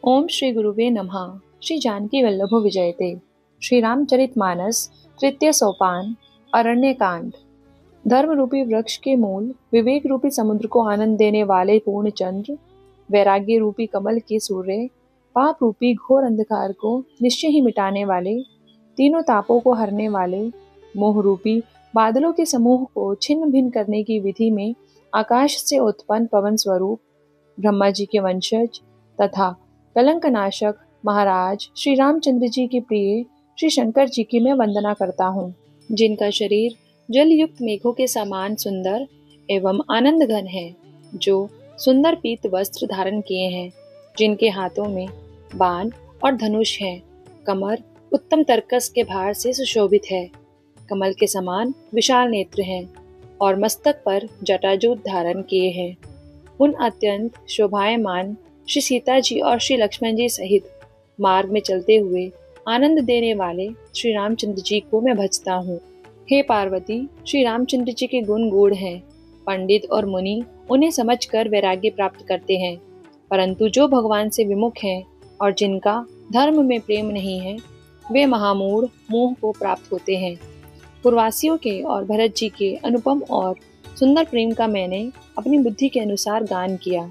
ओम श्री गुरुवे नमः। श्री जानकी वल्लभो विजयते। श्री रामचरितमानस तृतीय सोपान अरण्य कांड। धर्म रूपी वृक्ष के मूल, विवेक रूपी समुद्र को आनंद देने वाले पूर्ण चंद्र, वैराग्य रूपी कमल के सूर्य, पाप रूपी घोर अंधकार को निश्चय ही मिटाने वाले, तीनों तापों को हरने वाले, मोह रूपी बादलों के समूह को छिन्न भिन्न करने की विधि में आकाश से उत्पन्न पवन स्वरूप, ब्रह्मा जी के वंशज तथा कलंक नाशक महाराज श्री रामचंद्र जी के प्रिय श्री शंकर जी की मैं वंदना करता हूँ, जिनका शरीर जल युक्त मेघों के समान सुंदर एवं आनंद घन है, जो सुंदर पीत वस्त्र धारण किए हैं, जिनके हाथों में बाण और धनुष है, कमर उत्तम तरकस के भार से सुशोभित है, कमल के समान विशाल नेत्र हैं और मस्तक पर जटाजूट धारण किए हैं। उन अत्यंत शोभायमान श्री सीता जी और श्री लक्ष्मण जी सहित मार्ग में चलते हुए आनंद देने वाले श्री रामचंद्र जी को मैं भजता हूँ। हे पार्वती, श्री रामचंद्र जी के गुण गूढ़ हैं। पंडित और मुनि उन्हें समझकर वैराग्य प्राप्त करते हैं, परंतु जो भगवान से विमुख हैं और जिनका धर्म में प्रेम नहीं है, वे महामूढ़ मोह को प्राप्त होते हैं। पूर्वासियों के और भरत जी के अनुपम और सुंदर प्रेम का मैंने अपनी बुद्धि के अनुसार गान किया।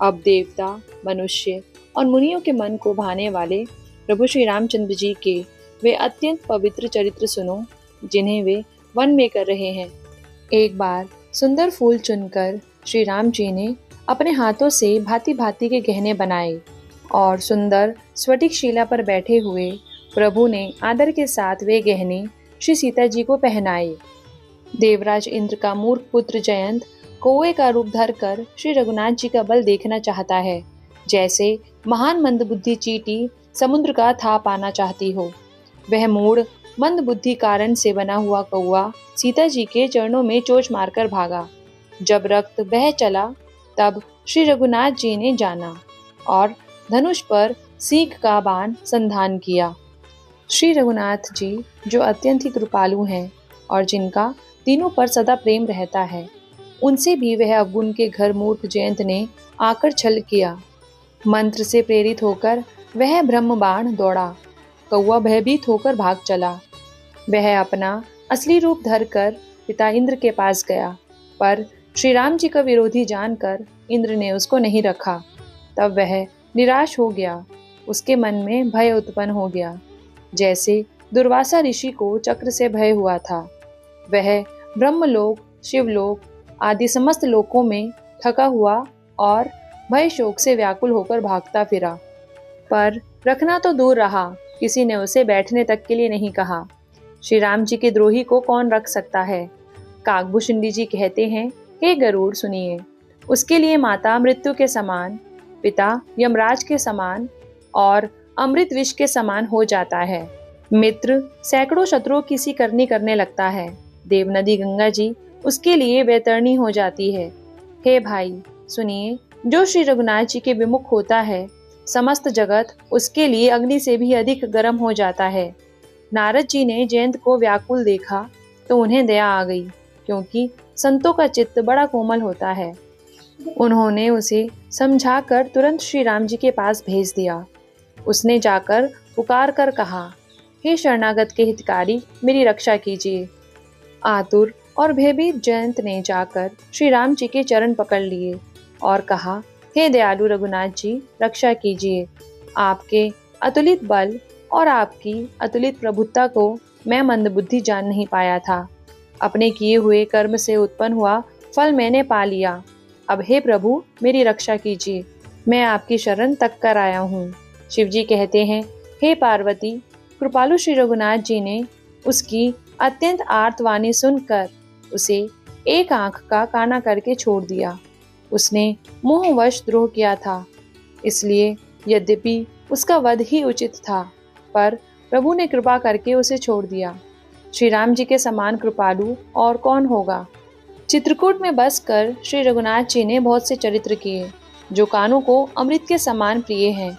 अब देवता, मनुष्य और मुनियों के मन को भाने वाले प्रभु श्री रामचंद्र जी के वे अत्यंत पवित्र चरित्र सुनो, जिन्हें वे वन में कर रहे हैं। एक बार सुंदर फूल चुनकर श्री राम जी ने अपने हाथों से भांति भांति के गहने बनाए और सुंदर स्फटिक शिला पर बैठे हुए प्रभु ने आदर के साथ वे गहने श्री सीता जी को पहनाए। देवराज इंद्र का मूर्ख पुत्र जयंत कौवे का रूप धरकर श्री रघुनाथ जी का बल देखना चाहता है, जैसे महान मंदबुद्धि चींटी समुद्र का था पाना चाहती हो। वह मूढ़ मंदबुद्धि कारण से बना हुआ कौवा सीता जी के चरणों में चोंच मारकर भागा। जब रक्त बह चला तब श्री रघुनाथ जी ने जाना और धनुष पर सीख का बाण संधान किया। श्री रघुनाथ जी जो अत्यंत ही कृपालु हैं और जिनका तीनों पर सदा प्रेम रहता है, उनसे भी वह अवगुण के घर मूर्ख जयंत ने आकर छल किया। मंत्र से प्रेरित होकर वह ब्रह्म बाण दौड़ा। कौवा भयभीत होकर भाग चला। वह अपना असली रूप धरकर पिता इंद्र के पास गया, पर श्री राम जी का विरोधी जानकर इंद्र ने उसको नहीं रखा। तब वह निराश हो गया। उसके मन में भय उत्पन्न हो गया, जैसे दुर्वासा ऋषि को चक्र से भय हुआ था। वह ब्रह्मलोक, शिवलोक आदि समस्त लोकों में थका हुआ और भय शोक से व्याकुल होकर भागता फिरा, पर रखना तो दूर रहा, किसी ने उसे बैठने तक के लिए नहीं कहा। श्री राम जी के द्रोही को कौन रख सकता है। काकभूषुंडी जी कहते हैं, हे गरुड़ सुनिए, उसके लिए माता मृत्यु के समान, पिता यमराज के समान और अमृत विष के समान हो जाता है। मित्र सैकड़ों शत्रुओं की सी करनी करने लगता है। देव नदी गंगा जी उसके लिए वैतरणी हो जाती है। हे भाई सुनिए, जो श्री रघुनाथ जी के विमुख होता है, समस्त जगत उसके लिए अग्नि से भी अधिक गर्म हो जाता है। नारद जी ने जयंत को व्याकुल देखा तो उन्हें दया आ गई, क्योंकि संतों का चित्त बड़ा कोमल होता है। उन्होंने उसे समझाकर तुरंत श्री राम जी के पास भेज दिया। उसने जाकर पुकार कर कहा, हे शरणागत के हितकारी, मेरी रक्षा कीजिए। आतुर और भयभीत जयंत ने जाकर श्री राम जी के चरण पकड़ लिए और कहा, हे दयालु रघुनाथ जी, रक्षा कीजिए। आपके अतुलित बल और आपकी अतुलित प्रभुता को मैं मंदबुद्धि जान नहीं पाया था। अपने किए हुए कर्म से उत्पन्न हुआ फल मैंने पा लिया। अब हे प्रभु, मेरी रक्षा कीजिए, मैं आपकी शरण तक कर आया हूँ। शिव जी कहते हैं, हे पार्वती, कृपालु श्री रघुनाथ जी ने उसकी अत्यंत आर्तवाणी सुनकर उसे एक आंख का काना करके छोड़ दिया। उसने मोहवश द्रोह किया था, इसलिए यद्यपि उसका वध ही उचित था, पर प्रभु ने कृपा करके उसे छोड़ दिया। श्री राम जी के समान कृपालु और कौन होगा। चित्रकूट में बसकर श्री रघुनाथ जी ने बहुत से चरित्र किए, जो कानों को अमृत के समान प्रिय हैं।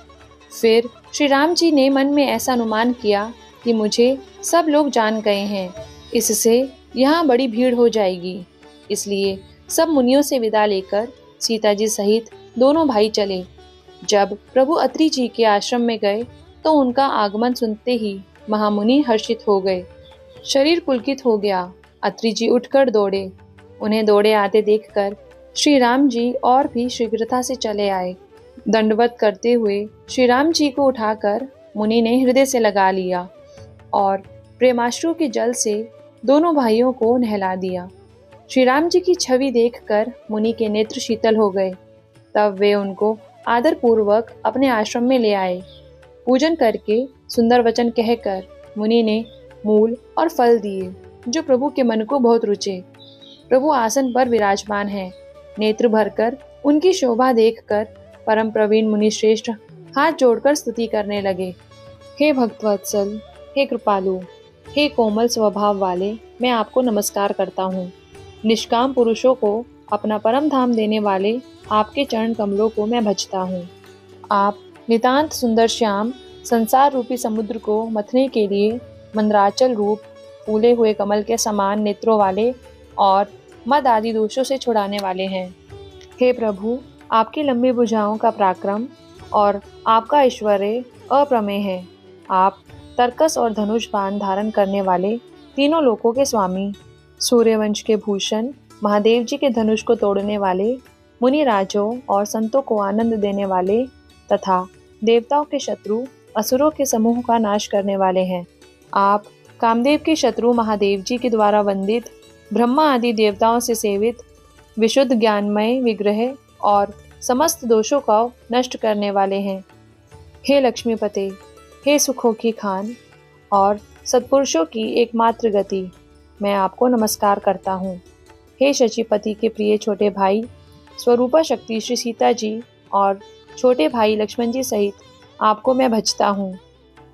फिर श्री राम जी ने मन में ऐसा अनुमान किया कि मुझे सब लोग जान गए हैं, इससे यहाँ बड़ी भीड़ हो जाएगी। इसलिए सब मुनियों से विदा लेकर सीता जी सहित दोनों भाई चले। जब प्रभु अत्रि जी के आश्रम में गए तो उनका आगमन सुनते ही महामुनि हर्षित हो गए। शरीर पुलकित हो गया। अत्रि जी उठकर दौड़े। उन्हें दौड़े आते देखकर श्री राम जी और भी शीघ्रता से चले आए। दंडवत करते हुए श्री राम जी को उठाकर मुनि ने हृदय से लगा लिया और प्रेमाश्रु के जल से दोनों भाइयों को नहला दिया। श्री राम जी की छवि देखकर मुनि के नेत्र शीतल हो गए। तब वे उनको आदर पूर्वक अपने आश्रम में ले आए। पूजन करके सुंदर वचन कहकर मुनि ने मूल और फल दिए जो प्रभु के मन को बहुत रुचे। प्रभु आसन पर विराजमान हैं। नेत्र भरकर उनकी शोभा देखकर परम प्रवीण मुनि श्रेष्ठ हाथ जोड़कर स्तुति करने लगे। हे भक्तवत्सल, हे कृपालु, हे कोमल स्वभाव वाले, मैं आपको नमस्कार करता हूँ। निष्काम पुरुषों को अपना परम धाम देने वाले आपके चरण कमलों को मैं भजता हूँ। आप नितांत सुंदर श्याम संसार रूपी समुद्र को मथने के लिए मंद्राचल रूप फूले हुए कमल के समान नेत्रों वाले और मद आदि दोषों से छुड़ाने वाले हैं। हे प्रभु, आपकी लंबी भुजाओं का पराक्रम और आपका ऐश्वर्य अप्रमेय है। आप तरकस और धनुष बाण धारण करने वाले तीनों लोकों के स्वामी, सूर्यवंश के भूषण, महादेव जी के धनुष को तोड़ने वाले, मुनि राजों और संतों को आनंद देने वाले तथा देवताओं के शत्रु असुरों के समूह का नाश करने वाले हैं। आप कामदेव के शत्रु महादेव जी के द्वारा वंदित, ब्रह्मा आदि देवताओं से सेवित, विशुद्ध ज्ञानमय विग्रह और समस्त दोषों को नष्ट करने वाले हैं। हे लक्ष्मीपते, हे सुखों की खान और सत्पुरुषों की एकमात्र गति, मैं आपको नमस्कार करता हूँ। हे शचीपति के प्रिय छोटे भाई, स्वरूपा शक्ति श्री सीता जी और छोटे भाई लक्ष्मण जी सहित आपको मैं भजता हूँ।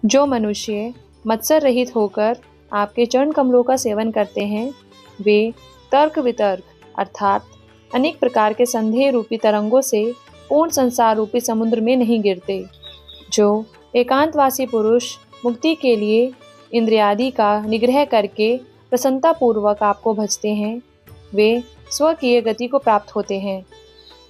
जो मनुष्य मत्सर रहित होकर आपके चरण कमलों का सेवन करते हैं, वे तर्क वितर्क अर्थात अनेक प्रकार के संदेह रूपी तरंगों से पूर्ण संसार रूपी समुद्र में नहीं गिरते। जो एकांतवासी पुरुष मुक्ति के लिए इंद्रियादि का निग्रह करके प्रसन्नता पूर्वक आपको भजते हैं, वे स्वकीय गति को प्राप्त होते हैं।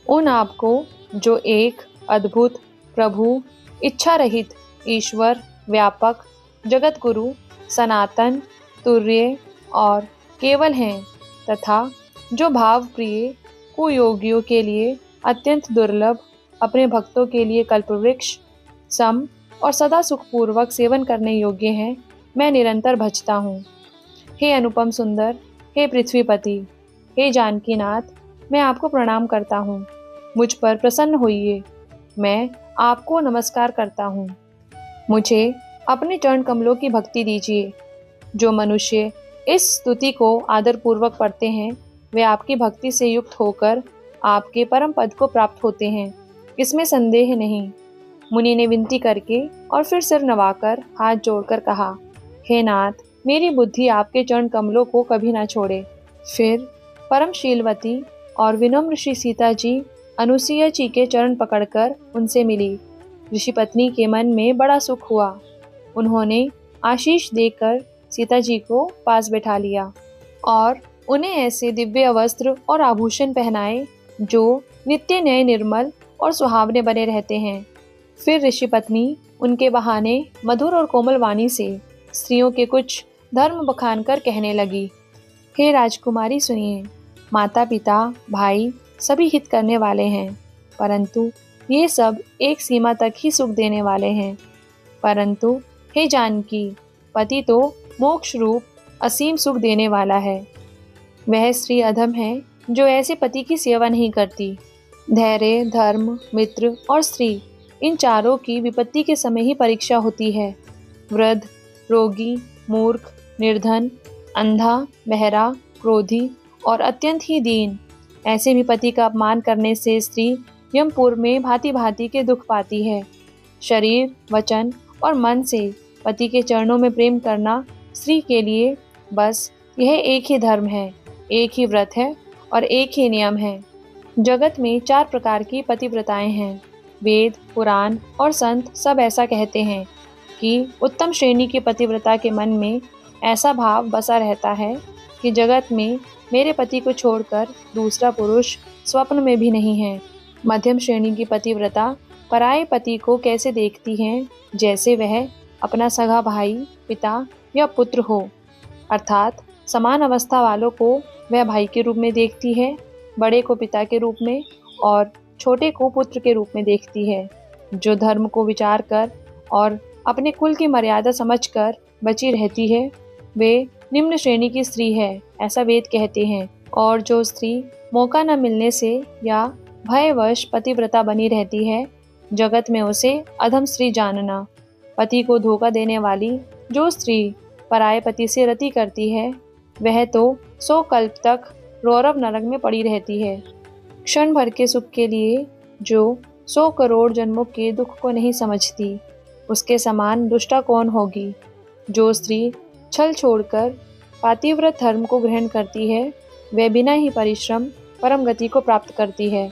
उन आपको जो एक अद्भुत प्रभु, इच्छा रहित ईश्वर, व्यापक जगत गुरु, सनातन, तुर्य और केवल हैं तथा जो भाव प्रिय कुयोगियों के लिए अत्यंत दुर्लभ, अपने भक्तों के लिए कल्पवृक्ष सम और सदा सुखपूर्वक सेवन करने योग्य हैं, मैं निरंतर भजता हूँ। हे अनुपम सुंदर, हे पृथ्वीपति, हे जानकीनाथ, मैं आपको प्रणाम करता हूँ। मुझ पर प्रसन्न होइए। मैं आपको नमस्कार करता हूँ। मुझे अपने चरण कमलों की भक्ति दीजिए। जो मनुष्य इस स्तुति को आदरपूर्वक पढ़ते हैं, वे आपकी भक्ति से युक्त होकर आपके परम पद को प्राप्त होते हैं, इसमें संदेह नहीं। मुनि ने विनती करके और फिर सिर नवाकर हाथ जोड़कर कहा, हे नाथ, मेरी बुद्धि आपके चरण कमलों को कभी ना छोड़े। फिर परम शीलवती और विनम्र श्री सीता जी अनुसुईया जी के चरण पकड़कर उनसे मिली। ऋषि पत्नी के मन में बड़ा सुख हुआ। उन्होंने आशीष देकर सीता जी को पास बैठा लिया और उन्हें ऐसे दिव्य वस्त्र और आभूषण पहनाए जो नित्य नए, निर्मल और सुहावने बने रहते हैं। फिर ऋषि पत्नी उनके बहाने मधुर और कोमल वाणी से स्त्रियों के कुछ धर्म बखान कर कहने लगी, हे राजकुमारी सुनिए, माता पिता भाई सभी हित करने वाले हैं, परंतु ये सब एक सीमा तक ही सुख देने वाले हैं। परंतु हे जानकी, पति तो मोक्ष रूप असीम सुख देने वाला है। वह स्त्री अधम है जो ऐसे पति की सेवा नहीं करती। धैर्य, धर्म, मित्र और स्त्री, इन चारों की विपत्ति के समय ही परीक्षा होती है। वृद्ध, रोगी, मूर्ख, निर्धन, अंधा, बहरा, क्रोधी और अत्यंत ही दीन, ऐसे भी पति का अपमान करने से स्त्री यमपुर में भांति भांति के दुख पाती है। शरीर, वचन और मन से पति के चरणों में प्रेम करना स्त्री के लिए बस यह एक ही धर्म है, एक ही व्रत है और एक ही नियम है। जगत में 4 प्रकार की पतिव्रताएं हैं। वेद, पुराण और संत सब ऐसा कहते हैं कि उत्तम श्रेणी की पतिव्रता के मन में ऐसा भाव बसा रहता है कि जगत में मेरे पति को छोड़कर दूसरा पुरुष स्वप्न में भी नहीं है। मध्यम श्रेणी की पतिव्रता पराये पति को कैसे देखती हैं, जैसे वह अपना सगा भाई, पिता या पुत्र हो। अर्थात समान अवस्था वालों को वह भाई के रूप में देखती है, बड़े को पिता के रूप में और छोटे को पुत्र के रूप में देखती है। जो धर्म को विचार कर और अपने कुल की मर्यादा समझकर बची रहती है, वे निम्न श्रेणी की स्त्री है, ऐसा वेद कहते हैं। और जो स्त्री मौका न मिलने से या भयवश पतिव्रता बनी रहती है, जगत में उसे अधम स्त्री जानना। पति को धोखा देने वाली जो स्त्री पराये पति से रति करती है, वह तो 100 कल्प तक रौरव नरक में पड़ी रहती है। क्षण भर के सुख के लिए जो 100 करोड़ जन्मों के दुख को नहीं समझती, उसके समान दुष्टा कौन होगी। जो स्त्री छल छोड़कर पातिव्रत धर्म को ग्रहण करती है, वह बिना ही परिश्रम परम गति को प्राप्त करती है।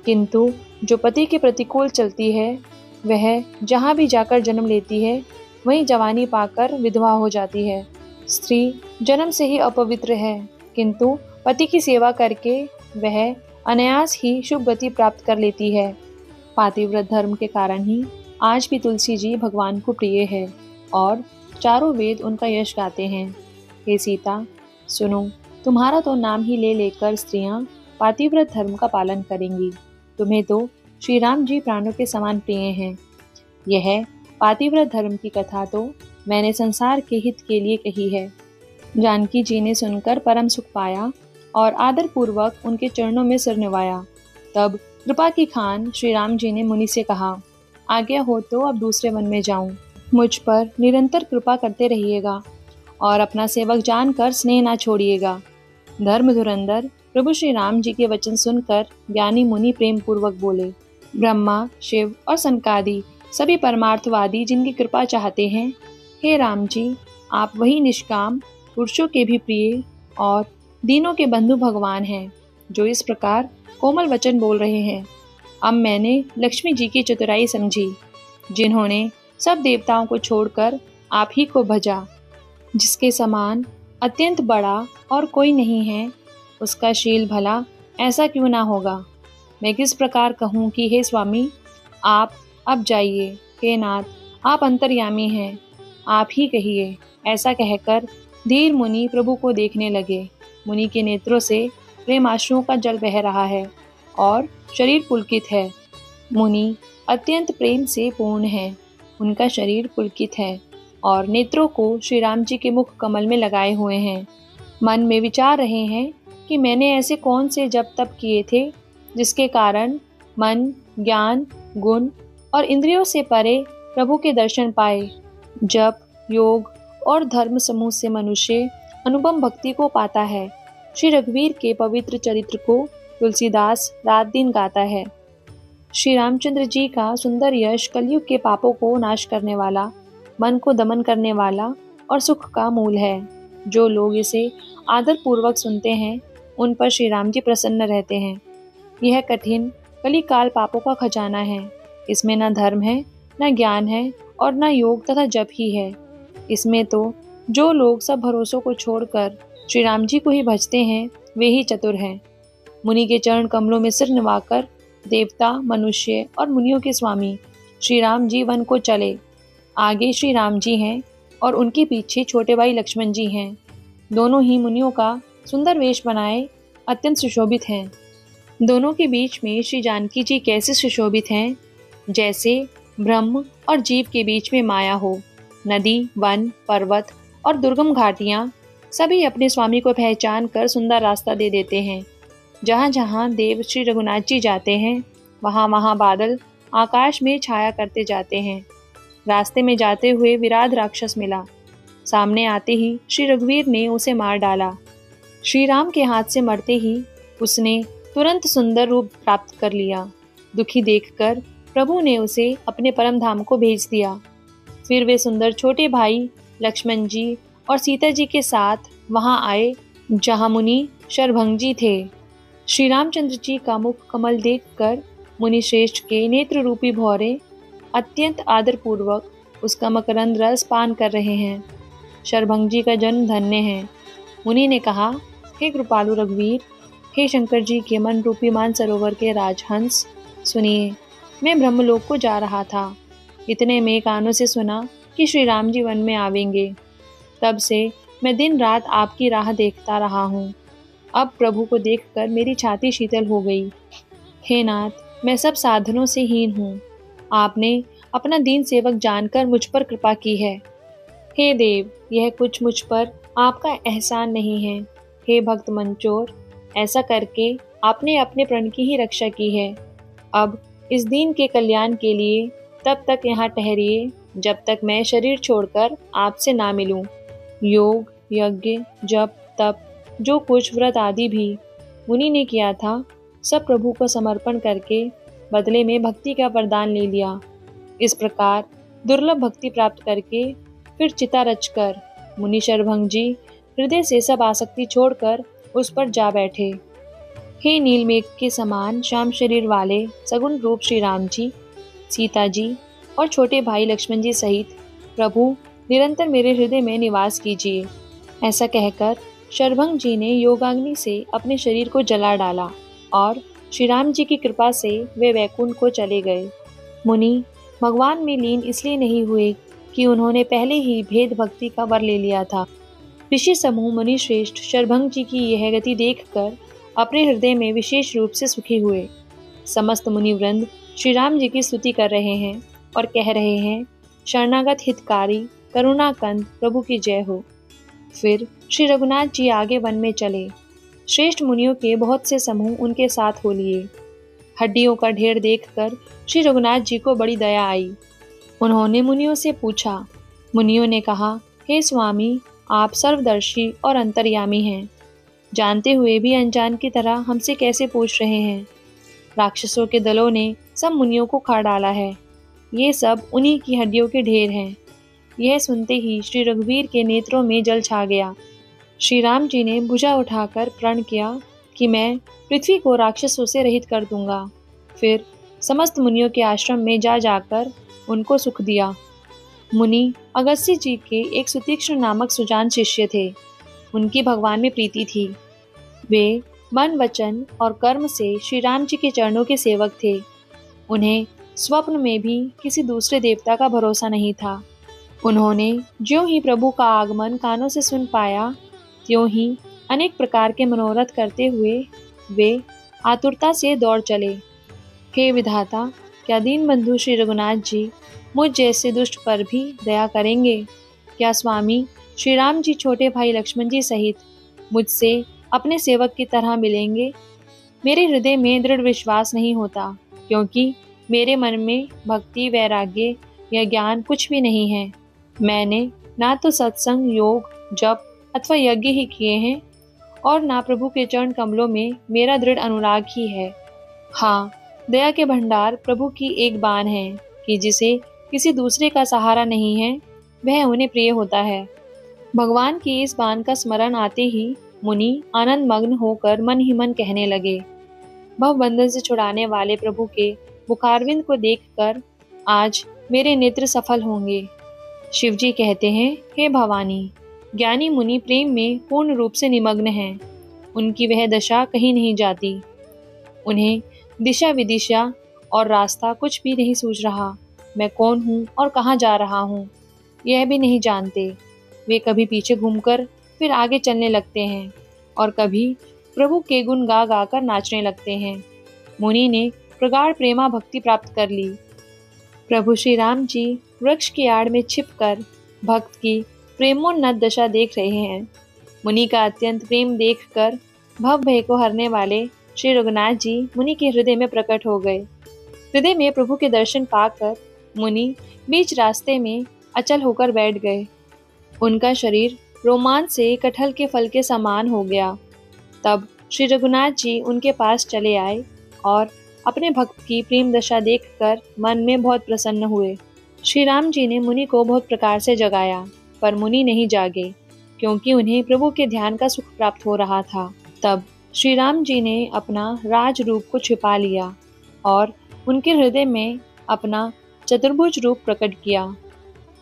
किंतु जो पति के प्रतिकूल चलती है, वह जहाँ भी जाकर जन्म लेती है, वहीं जवानी पाकर विधवा हो जाती है। स्त्री जन्म से ही अपवित्र है, किंतु पति की सेवा करके वह अनायास ही शुभ गति प्राप्त कर लेती है। पातिव्रत धर्म के कारण ही आज भी तुलसी जी भगवान को प्रिय है और चारों वेद उनका यश गाते हैं। हे सीता, सुनो, तुम्हारा तो नाम ही ले लेकर स्त्रियां पातिव्रत धर्म का पालन करेंगी। तुम्हें तो श्री राम जी प्राणों के समान प्रिय हैं। यह पातिव्रत धर्म की कथा तो मैंने संसार के हित के लिए कही है। जानकी जी ने सुनकर परम सुख पाया और आदर पूर्वक उनके चरणों में सिर निवाया। तब कृपा की खान श्री राम जी ने मुनि से कहा, आज्ञा हो तो अब दूसरे वन में जाऊं। मुझ पर निरंतर कृपा करते रहिएगा और अपना सेवक जानकर स्नेह ना छोड़िएगा। धर्म धुरंधर प्रभु श्री राम जी के वचन सुनकर ज्ञानी मुनि प्रेम पूर्वक बोले, ब्रह्मा, शिव और सनकादि सभी परमार्थवादी जिनकी कृपा चाहते हैं, हे राम जी, आप वही निष्काम पुरुषों के भी प्रिय और दीनों के बंधु भगवान हैं, जो इस प्रकार कोमल वचन बोल रहे हैं। अब मैंने लक्ष्मी जी की चतुराई समझी, जिन्होंने सब देवताओं को छोड़कर आप ही को भजा। जिसके समान अत्यंत बड़ा और कोई नहीं है, उसका शील भला ऐसा क्यों ना होगा। मैं किस प्रकार कहूँ कि हे स्वामी, आप अब जाइए। हे नाथ, आप अंतर्यामी हैं, आप ही कहिए। ऐसा कहकर धीर मुनि प्रभु को देखने लगे। मुनि के नेत्रों से प्रेमाश्रुओं का जल बह रहा है और शरीर पुलकित है। मुनि अत्यंत प्रेम से पूर्ण है, उनका शरीर पुलकित है और नेत्रों को श्री राम जी के मुख कमल में लगाए हुए हैं। मन में विचार रहे हैं कि मैंने ऐसे कौन से जप तप किए थे, जिसके कारण मन, ज्ञान, गुण और इंद्रियों से परे प्रभु के दर्शन पाए। जप, योग और धर्म समूह से मनुष्य अनुपम भक्ति को पाता है। श्री रघुवीर के पवित्र चरित्र को तुलसीदास रात दिन गाता है। श्री रामचंद्र जी का सुंदर यश कलयुग के पापों को नाश करने वाला, मन को दमन करने वाला और सुख का मूल है। जो लोग इसे आदर पूर्वक सुनते हैं, उन पर श्री राम जी प्रसन्न रहते हैं। यह कठिन कलिकाल पापों का खजाना है। इसमें न धर्म है, न ज्ञान है और न योग तथा जप ही है। इसमें तो जो लोग सब भरोसों को छोड़कर श्री राम जी को ही भजते हैं, वे ही चतुर हैं। मुनि के चरण कमलों में सिर निवाकर देवता, मनुष्य और मुनियों के स्वामी श्री राम जी वन को चले। आगे श्री राम जी हैं और उनके पीछे छोटे भाई लक्ष्मण जी हैं। दोनों ही मुनियों का सुंदर वेश बनाए अत्यंत सुशोभित हैं। दोनों के बीच में श्री जानकी जी कैसे सुशोभित हैं, जैसे ब्रह्म और जीव के बीच में माया हो। नदी, वन, पर्वत और दुर्गम घाटियाँ सभी अपने स्वामी को पहचान कर सुंदर रास्ता दे देते हैं। जहाँ जहाँ देव श्री रघुनाथ जी जाते हैं, वहाँ वहाँ बादल आकाश में छाया करते जाते हैं। रास्ते में जाते हुए विराध राक्षस मिला। सामने आते ही श्री रघुवीर ने उसे मार डाला। श्री राम के हाथ से मरते ही उसने तुरंत सुंदर रूप प्राप्त कर लिया। दुखी देखकर प्रभु ने उसे अपने परम धाम को भेज दिया। फिर वे सुंदर छोटे भाई लक्ष्मण जी और सीता जी के साथ वहां आए, जहां मुनि शरभंग जी थे। श्री रामचंद्र जी का मुख कमल देखकर मुनि श्रेष्ठ के नेत्र रूपी भौरे अत्यंत आदर पूर्वक उसका मकरंद रस पान कर रहे हैं। शरभंग जी का जन्म धन्य है। मुनि ने कहा, हे कृपालु रघुवीर, हे शंकर जी के मन रूपी मान सरोवर के राजहंस, सुनिए। मैं ब्रह्मलोक को जा रहा था। इतने में कानों से सुना कि श्री राम जी वन में आवेंगे। तब से मैं दिन रात आपकी राह देखता रहा हूँ। अब प्रभु को देखकर मेरी छाती शीतल हो गई। हे नाथ, मैं सब साधनों से हीन हूँ। आपने अपना दीन सेवक जानकर मुझ पर कृपा की है। हे देव, यह कुछ मुझ पर आपका एहसान नहीं है। हे भक्त मंचोर, ऐसा करके आपने अपने प्रण की ही रक्षा की है। अब इस दीन के कल्याण के लिए तब तक यहाँ ठहरिए जब तक मैं शरीर छोड़कर आपसे ना मिलूं। योग, यज्ञ, जप, तप, जो कुछ व्रत आदि भी मुनि ने किया था, सब प्रभु को समर्पण करके बदले में भक्ति का वरदान ले लिया। इस प्रकार दुर्लभ भक्ति प्राप्त करके फिर चिता रचकर मुनि शरभंग जी हृदय से सब आसक्ति छोड़कर उस पर जा बैठे। हे नीलमेघ के समान श्याम शरीर वाले सगुण रूप श्री राम जी, सीता जी और छोटे भाई लक्ष्मण जी सहित प्रभु निरंतर मेरे हृदय में निवास कीजिए। ऐसा कहकर शरभंग जी ने योगाग्नि से अपने शरीर को जला डाला और श्री राम जी की कृपा से वे वैकुंठ को चले गए। मुनि भगवान में लीन इसलिए नहीं हुए कि उन्होंने पहले ही भेद भक्ति का वर ले लिया था। ऋषि समूह मुनि श्रेष्ठ शरभंग जी की यह गति देखकर अपने हृदय में विशेष रूप से सुखी हुए। समस्त मुनि वृंद श्री राम जी की स्तुति कर रहे हैं और कह रहे हैं, शरणागत हितकारी करुणाकंद प्रभु की जय हो। फिर श्री रघुनाथ जी आगे वन में चले। श्रेष्ठ मुनियों के बहुत से समूह उनके साथ हो लिए। हड्डियों का ढेर देखकर श्री रघुनाथ जी को बड़ी दया आई। उन्होंने मुनियों से पूछा। मुनियों ने कहा, हे स्वामी, आप सर्वदर्शी और अंतर्यामी हैं। जानते हुए भी अनजान की तरह हमसे कैसे पूछ रहे हैं। राक्षसों के दलों ने सब मुनियों को खा डाला है। ये सब उन्हीं की हड्डियों के ढेर हैं। यह सुनते ही श्री रघुवीर के नेत्रों में जल छा गया। श्री राम जी ने भुजा उठाकर प्रण किया कि मैं पृथ्वी को राक्षसों से रहित कर दूंगा। फिर समस्त मुनियों के आश्रम में जा जाकर उनको सुख दिया। मुनि अगस्त्य जी के एक सुतीक्ष्ण नामक सुजान शिष्य थे। उनकी भगवान में प्रीति थी। वे मन, वचन और कर्म से श्री राम जी के चरणों के सेवक थे। उन्हें स्वप्न में भी किसी दूसरे देवता का भरोसा नहीं था। उन्होंने ज्यों ही प्रभु का आगमन कानों से सुन पाया, त्यों ही अनेक प्रकार के मनोरथ करते हुए वे आतुरता से दौड़ चले। हे विधाता, क्या दीन बंधु श्री रघुनाथ जी मुझ जैसे दुष्ट पर भी दया करेंगे? क्या स्वामी श्री राम जी छोटे भाई लक्ष्मण जी सहित मुझसे अपने सेवक की तरह मिलेंगे? मेरे हृदय में दृढ़ विश्वास नहीं होता, क्योंकि मेरे मन में भक्ति, वैराग्य या ज्ञान कुछ भी नहीं है। मैंने ना तो सत्संग, योग, जप अथवा यज्ञ ही किए हैं और ना प्रभु के चरण कमलों में मेरा दृढ़ अनुराग ही है। हाँ, दया के भंडार प्रभु की एक बाण है कि जिसे किसी दूसरे का सहारा नहीं है, वह उन्हें प्रिय होता है। भगवान की इस बाण का स्मरण आते ही मुनि आनंद मग्न होकर मन ही मन कहने लगे। भव बंधन से छुड़ाने वाले प्रभु के मुखारविंद को देखकर आज मेरे नेत्र सफल होंगे। शिव जी कहते हैं, हे भवानी, ज्ञानी मुनि प्रेम में पूर्ण रूप से निमग्न हैं। उनकी वह दशा कहीं नहीं जाती। उन्हें दिशा विदिशा और रास्ता कुछ भी नहीं सूझ रहा। मैं कौन हूँ और कहाँ जा रहा हूँ, यह भी नहीं जानते। वे कभी पीछे घूमकर फिर आगे चलने लगते हैं और कभी प्रभु के गुण गा गा कर नाचने लगते हैं। मुनि ने प्रगाढ़ प्रेमा भक्ति प्राप्त कर ली। प्रभु श्री राम जी वृक्ष की आड़ में छिपकर भक्त की प्रेमोन्नत दशा देख रहे हैं। मुनि का अत्यंत प्रेम देखकर भव भय को हरने वाले श्री रघुनाथ जी मुनि के हृदय में प्रकट हो गए। हृदय में प्रभु के दर्शन पाकर मुनि बीच रास्ते में अचल होकर बैठ गए। उनका शरीर रोमांच से कटहल के फल के समान हो गया। तब श्री रघुनाथ जी उनके पास चले आए और अपने भक्त की प्रेम दशा देखकर मन में बहुत प्रसन्न हुए। श्री राम जी ने मुनि को बहुत प्रकार से जगाया, पर मुनि नहीं जागे, क्योंकि उन्हें प्रभु के ध्यान का सुख प्राप्त हो रहा था। तब श्री राम जी ने अपना राज रूप को छिपा लिया और उनके हृदय में अपना चतुर्भुज रूप प्रकट किया।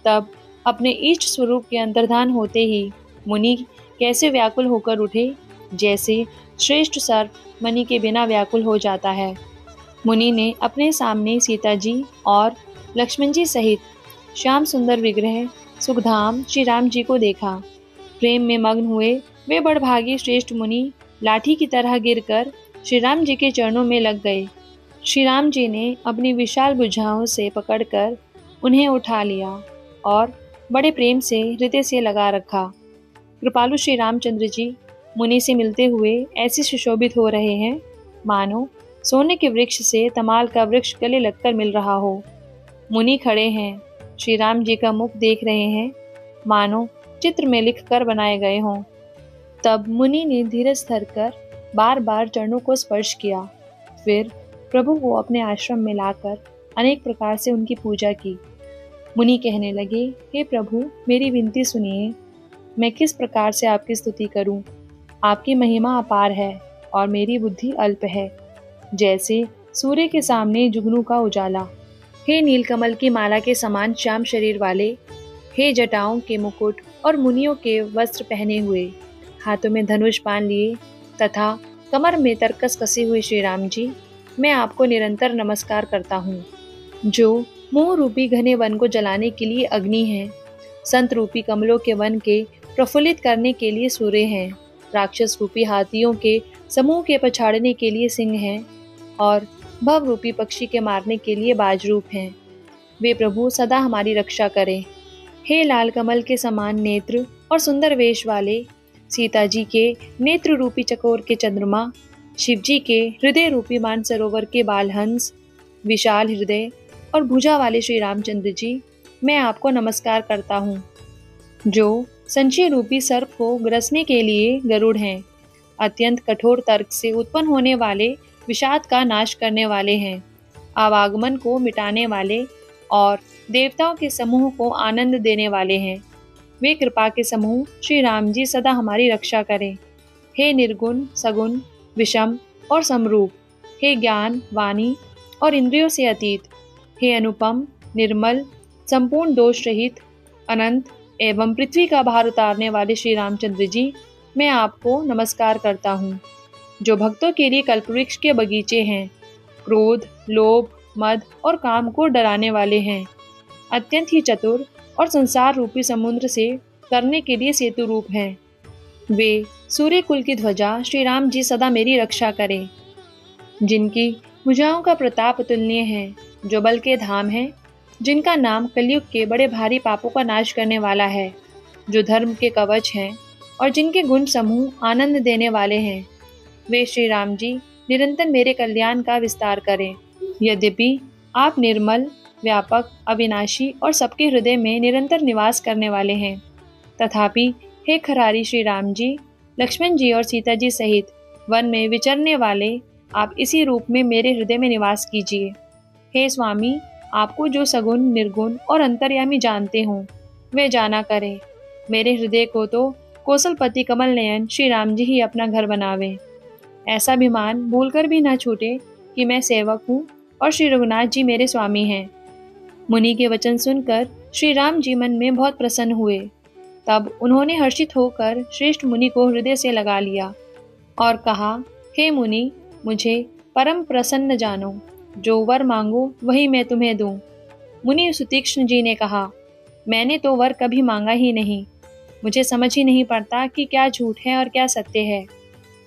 तब अपने इष्ट स्वरूप के अंतर्धान होते ही मुनि कैसे व्याकुल होकर उठे, जैसे श्रेष्ठ सर्प मणि के बिना व्याकुल हो जाता है। मुनि ने अपने सामने सीता जी और लक्ष्मण जी सहित श्याम सुंदर विग्रह सुखधाम श्री राम जी को देखा। प्रेम में मग्न हुए वे बड़भागी श्रेष्ठ मुनि लाठी की तरह गिरकर श्री राम जी के चरणों में लग गए। श्री राम जी ने अपनी विशाल भुजाओं से पकड़कर उन्हें उठा लिया और बड़े प्रेम से हृदय से लगा रखा। कृपालु श्री रामचंद्र जी मुनि से मिलते हुए ऐसे सुशोभित हो रहे हैं मानो सोने के वृक्ष से तमाल का वृक्ष गले लगकर मिल रहा हो। मुनि खड़े हैं, श्री राम जी का मुख देख रहे हैं मानो चित्र में लिख कर बनाए गए हों। तब मुनि ने धीरज धरकर बार बार चरणों को स्पर्श किया। फिर प्रभु को अपने आश्रम में लाकर अनेक प्रकार से उनकी पूजा की। मुनि कहने लगे, हे प्रभु, मेरी विनती सुनिए। मैं किस प्रकार से आपकी स्तुति करूं? आपकी महिमा अपार है और मेरी बुद्धि अल्प है, जैसे सूर्य के सामने जुगनू का उजाला। हे नीलकमल की माला के समान श्याम शरीर वाले, हे जटाओं के मुकुट और मुनियों के वस्त्र पहने हुए, हाथों में धनुष बाण लिए तथा कमर में तरकस कसे हुए श्री राम जी, मैं आपको निरंतर नमस्कार करता हूँ। जो मोह रूपी घने वन को जलाने के लिए अग्नि है, संत रूपी कमलों के वन के प्रफुल्लित करने के लिए सूर्य हैं, राक्षस रूपी हाथियों के समूह के पछाड़ने के लिए सिंह हैं और भव रूपी पक्षी के मारने के लिए बाजरूप हैं। वे प्रभु सदा हमारी रक्षा करें। हे लाल कमल के समान नेत्र और सुंदर वेश वाले, सीता जी के नेत्र रूपी चकोर के चंद्रमा, शिव जी के हृदय रूपी मानसरोवर के बालहंस, विशाल हृदय और भुजा वाले श्री रामचंद्र जी, मैं आपको नमस्कार करता हूँ। जो संशय रूपी सर्प को ग्रसने के लिए गरुड़ हैं, अत्यंत कठोर तर्क से उत्पन्न होने वाले विषाद का नाश करने वाले हैं, आवागमन को मिटाने वाले और देवताओं के समूह को आनंद देने वाले हैं। वे कृपा के समूह श्री राम जी सदा हमारी रक्षा करें। हे निर्गुण सगुण विषम और समरूप, हे ज्ञान वाणी और इंद्रियों से अतीत, हे अनुपम निर्मल संपूर्ण दोष रहित अनंत एवं पृथ्वी का भार उतारने वाले श्री रामचंद्र जी, मैं आपको नमस्कार करता हूँ। जो भक्तों के लिए कल्पवृक्ष के बगीचे हैं, क्रोध लोभ मद और काम को डराने वाले हैं, अत्यंत ही चतुर और संसार रूपी समुद्र से करने के लिए सेतु रूप हैं। वे सूर्य कुल की ध्वजा श्री राम जी सदा मेरी रक्षा करें। जिनकी भुजाओं का प्रताप अतुलनीय है, जो बल के धाम हैं, जिनका नाम कलयुग के बड़े भारी पापों का नाश करने वाला है, जो धर्म के कवच हैं और जिनके गुण समूह आनंद देने वाले हैं, वे श्री राम जी निरंतर मेरे कल्याण का विस्तार करें। यद्यपि आप निर्मल व्यापक अविनाशी और सबके हृदय में निरंतर निवास करने वाले हैं, तथापि हे खरारी श्री राम जी, लक्ष्मण जी और सीता जी सहित वन में विचरने वाले, आप इसी रूप में मेरे हृदय में निवास कीजिए। हे स्वामी, आपको जो सगुण निर्गुण और अंतर्यामी जानते हों, वे जाना करें। मेरे हृदय को तो कौशलपति कमल नयन श्री राम जी ही अपना घर बनावे। ऐसा अभिमान भूलकर भी न छूटे कि मैं सेवक हूँ और श्री रघुनाथ जी मेरे स्वामी हैं। मुनि के वचन सुनकर श्री राम जी मन में बहुत प्रसन्न हुए। तब उन्होंने हर्षित होकर श्रेष्ठ मुनि को हृदय से लगा लिया और कहा, हे मुनि, मुझे परम प्रसन्न जानो। जो वर मांगो वही मैं तुम्हें दूं। मुनि सुतीक्ष्ण जी ने कहा, मैंने तो वर कभी मांगा ही नहीं। मुझे समझ ही नहीं पड़ता कि क्या झूठ है और क्या सत्य है।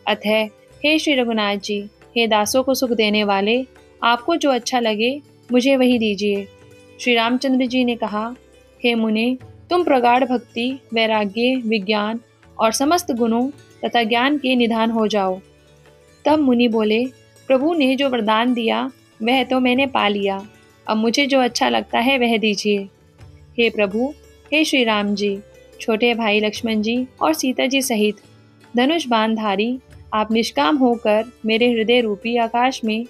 अतः हे श्री रघुनाथ जी, हे दासों को सुख देने वाले, आपको जो अच्छा लगे मुझे वही दीजिए। श्री रामचंद्र जी ने कहा, हे मुने, तुम प्रगाढ़ भक्ति वैराग्य विज्ञान और समस्त गुणों तथा ज्ञान के निधान हो जाओ। तब मुनि बोले, प्रभु ने जो वरदान दिया वह तो मैंने पा लिया, अब मुझे जो अच्छा लगता है वह दीजिए। हे प्रभु, हे श्री राम जी, छोटे भाई लक्ष्मण जी और सीता जी सहित धनुष बाणधारी, आप निष्काम होकर मेरे हृदय रूपी आकाश में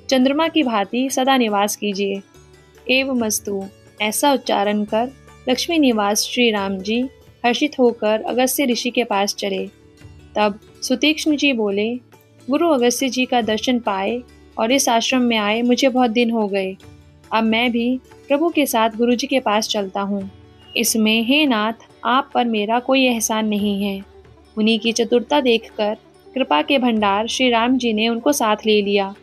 चंद्रमा की भांति सदा निवास कीजिए। एवमस्तु, ऐसा उच्चारण कर लक्ष्मी निवास श्री राम जी हर्षित होकर अगस्त्य ऋषि के पास चले। तब सुतीक्ष्ण जी बोले, गुरु अगस्त्य जी का दर्शन पाए और इस आश्रम में आए मुझे बहुत दिन हो गए। अब मैं भी प्रभु के साथ गुरु जी के पास चलता हूँ। इसमें हे नाथ, आप पर मेरा कोई एहसान नहीं है। उन्हीं की चतुरता देखकर कृपा के भंडार श्री राम जी ने उनको साथ ले लिया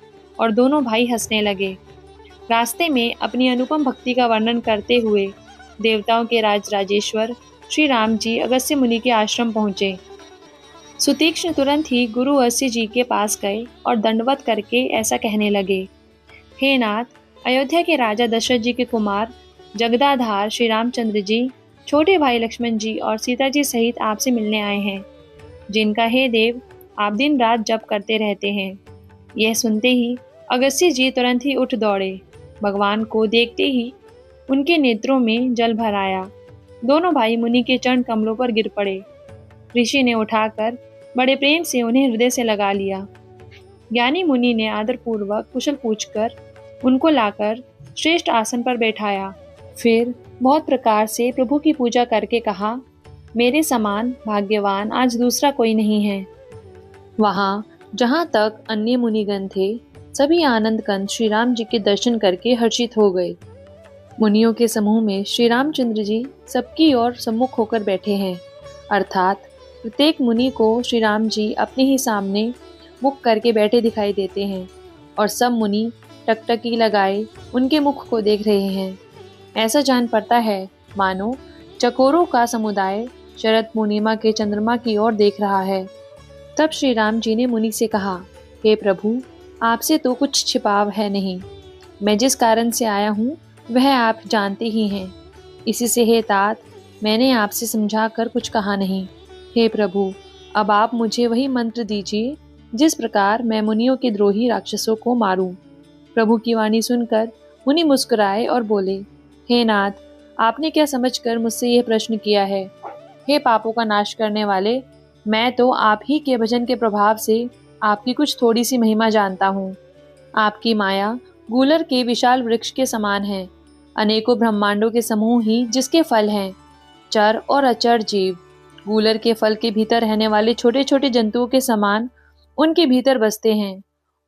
और दोनों भाई हंसने लगे। रास्ते में अपनी अनुपम भक्ति का वर्णन करते हुए देवताओं के राजेश्वर श्री राम जी अगस्त्य मुनि के आश्रम पहुंचे। सुतीक्ष्ण तुरंत ही गुरु अगस्त्य जी के पास गए और दंडवत करके ऐसा कहने लगे, हे नाथ, अयोध्या के राजा दशरथ जी के कुमार जगदाधार श्री रामचंद्र जी छोटे भाई लक्ष्मण जी और सीता जी सहित आपसे मिलने आए हैं, जिनका हे देव आप दिन रात जप करते रहते हैं। यह सुनते ही अगस्त्य जी तुरंत ही उठ दौड़े। भगवान को देखते ही उनके नेत्रों में जल भर आया। दोनों भाई मुनि के चरण कमलों पर गिर पड़े। ऋषि ने उठाकर बड़े प्रेम से उन्हें हृदय से लगा लिया। ज्ञानी मुनि ने आदरपूर्वक कुशल पूछकर उनको लाकर श्रेष्ठ आसन पर बैठाया। फिर बहुत प्रकार से प्रभु की पूजा करके कहा, मेरे समान भाग्यवान आज दूसरा कोई नहीं है। वहां जहां तक अन्य मुनिगण थे, सभी आनंद कंद श्री राम जी के दर्शन करके हर्षित हो गए। मुनियों के समूह में श्री रामचंद्र जी सबकी ओर सम्मुख होकर बैठे हैं, अर्थात प्रत्येक मुनि को श्री राम जी अपने ही सामने मुख करके बैठे दिखाई देते हैं और सब मुनि टकटकी लगाए उनके मुख को देख रहे हैं। ऐसा जान पड़ता है मानो चकोरों का समुदाय शरद पूर्णिमा के चंद्रमा की ओर देख रहा है। तब श्री राम जी ने मुनि से कहा, हे प्रभु, आपसे तो कुछ छिपाव है नहीं। मैं जिस कारण से आया हूँ वह आप जानते ही हैं। इसी से हे तात, मैंने आपसे समझा कर कुछ कहा नहीं। हे प्रभु, अब आप मुझे वही मंत्र दीजिए जिस प्रकार मैं मुनियों के द्रोही राक्षसों को मारूं। प्रभु की वाणी सुनकर मुनि मुस्कुराए और बोले, हे नाथ, आपने क्या समझकर मुझसे यह प्रश्न किया है? हे पापों का नाश करने वाले, मैं तो आप ही के भजन के प्रभाव से आपकी कुछ थोड़ी सी महिमा जानता हूँ। आपकी माया गूलर के विशाल वृक्ष के समान है, अनेकों ब्रह्मांडों के समूह ही जिसके फल हैं। चर और अचर जीव गूलर के फल के भीतर रहने वाले छोटे छोटे जंतुओं के समान उनके भीतर बसते हैं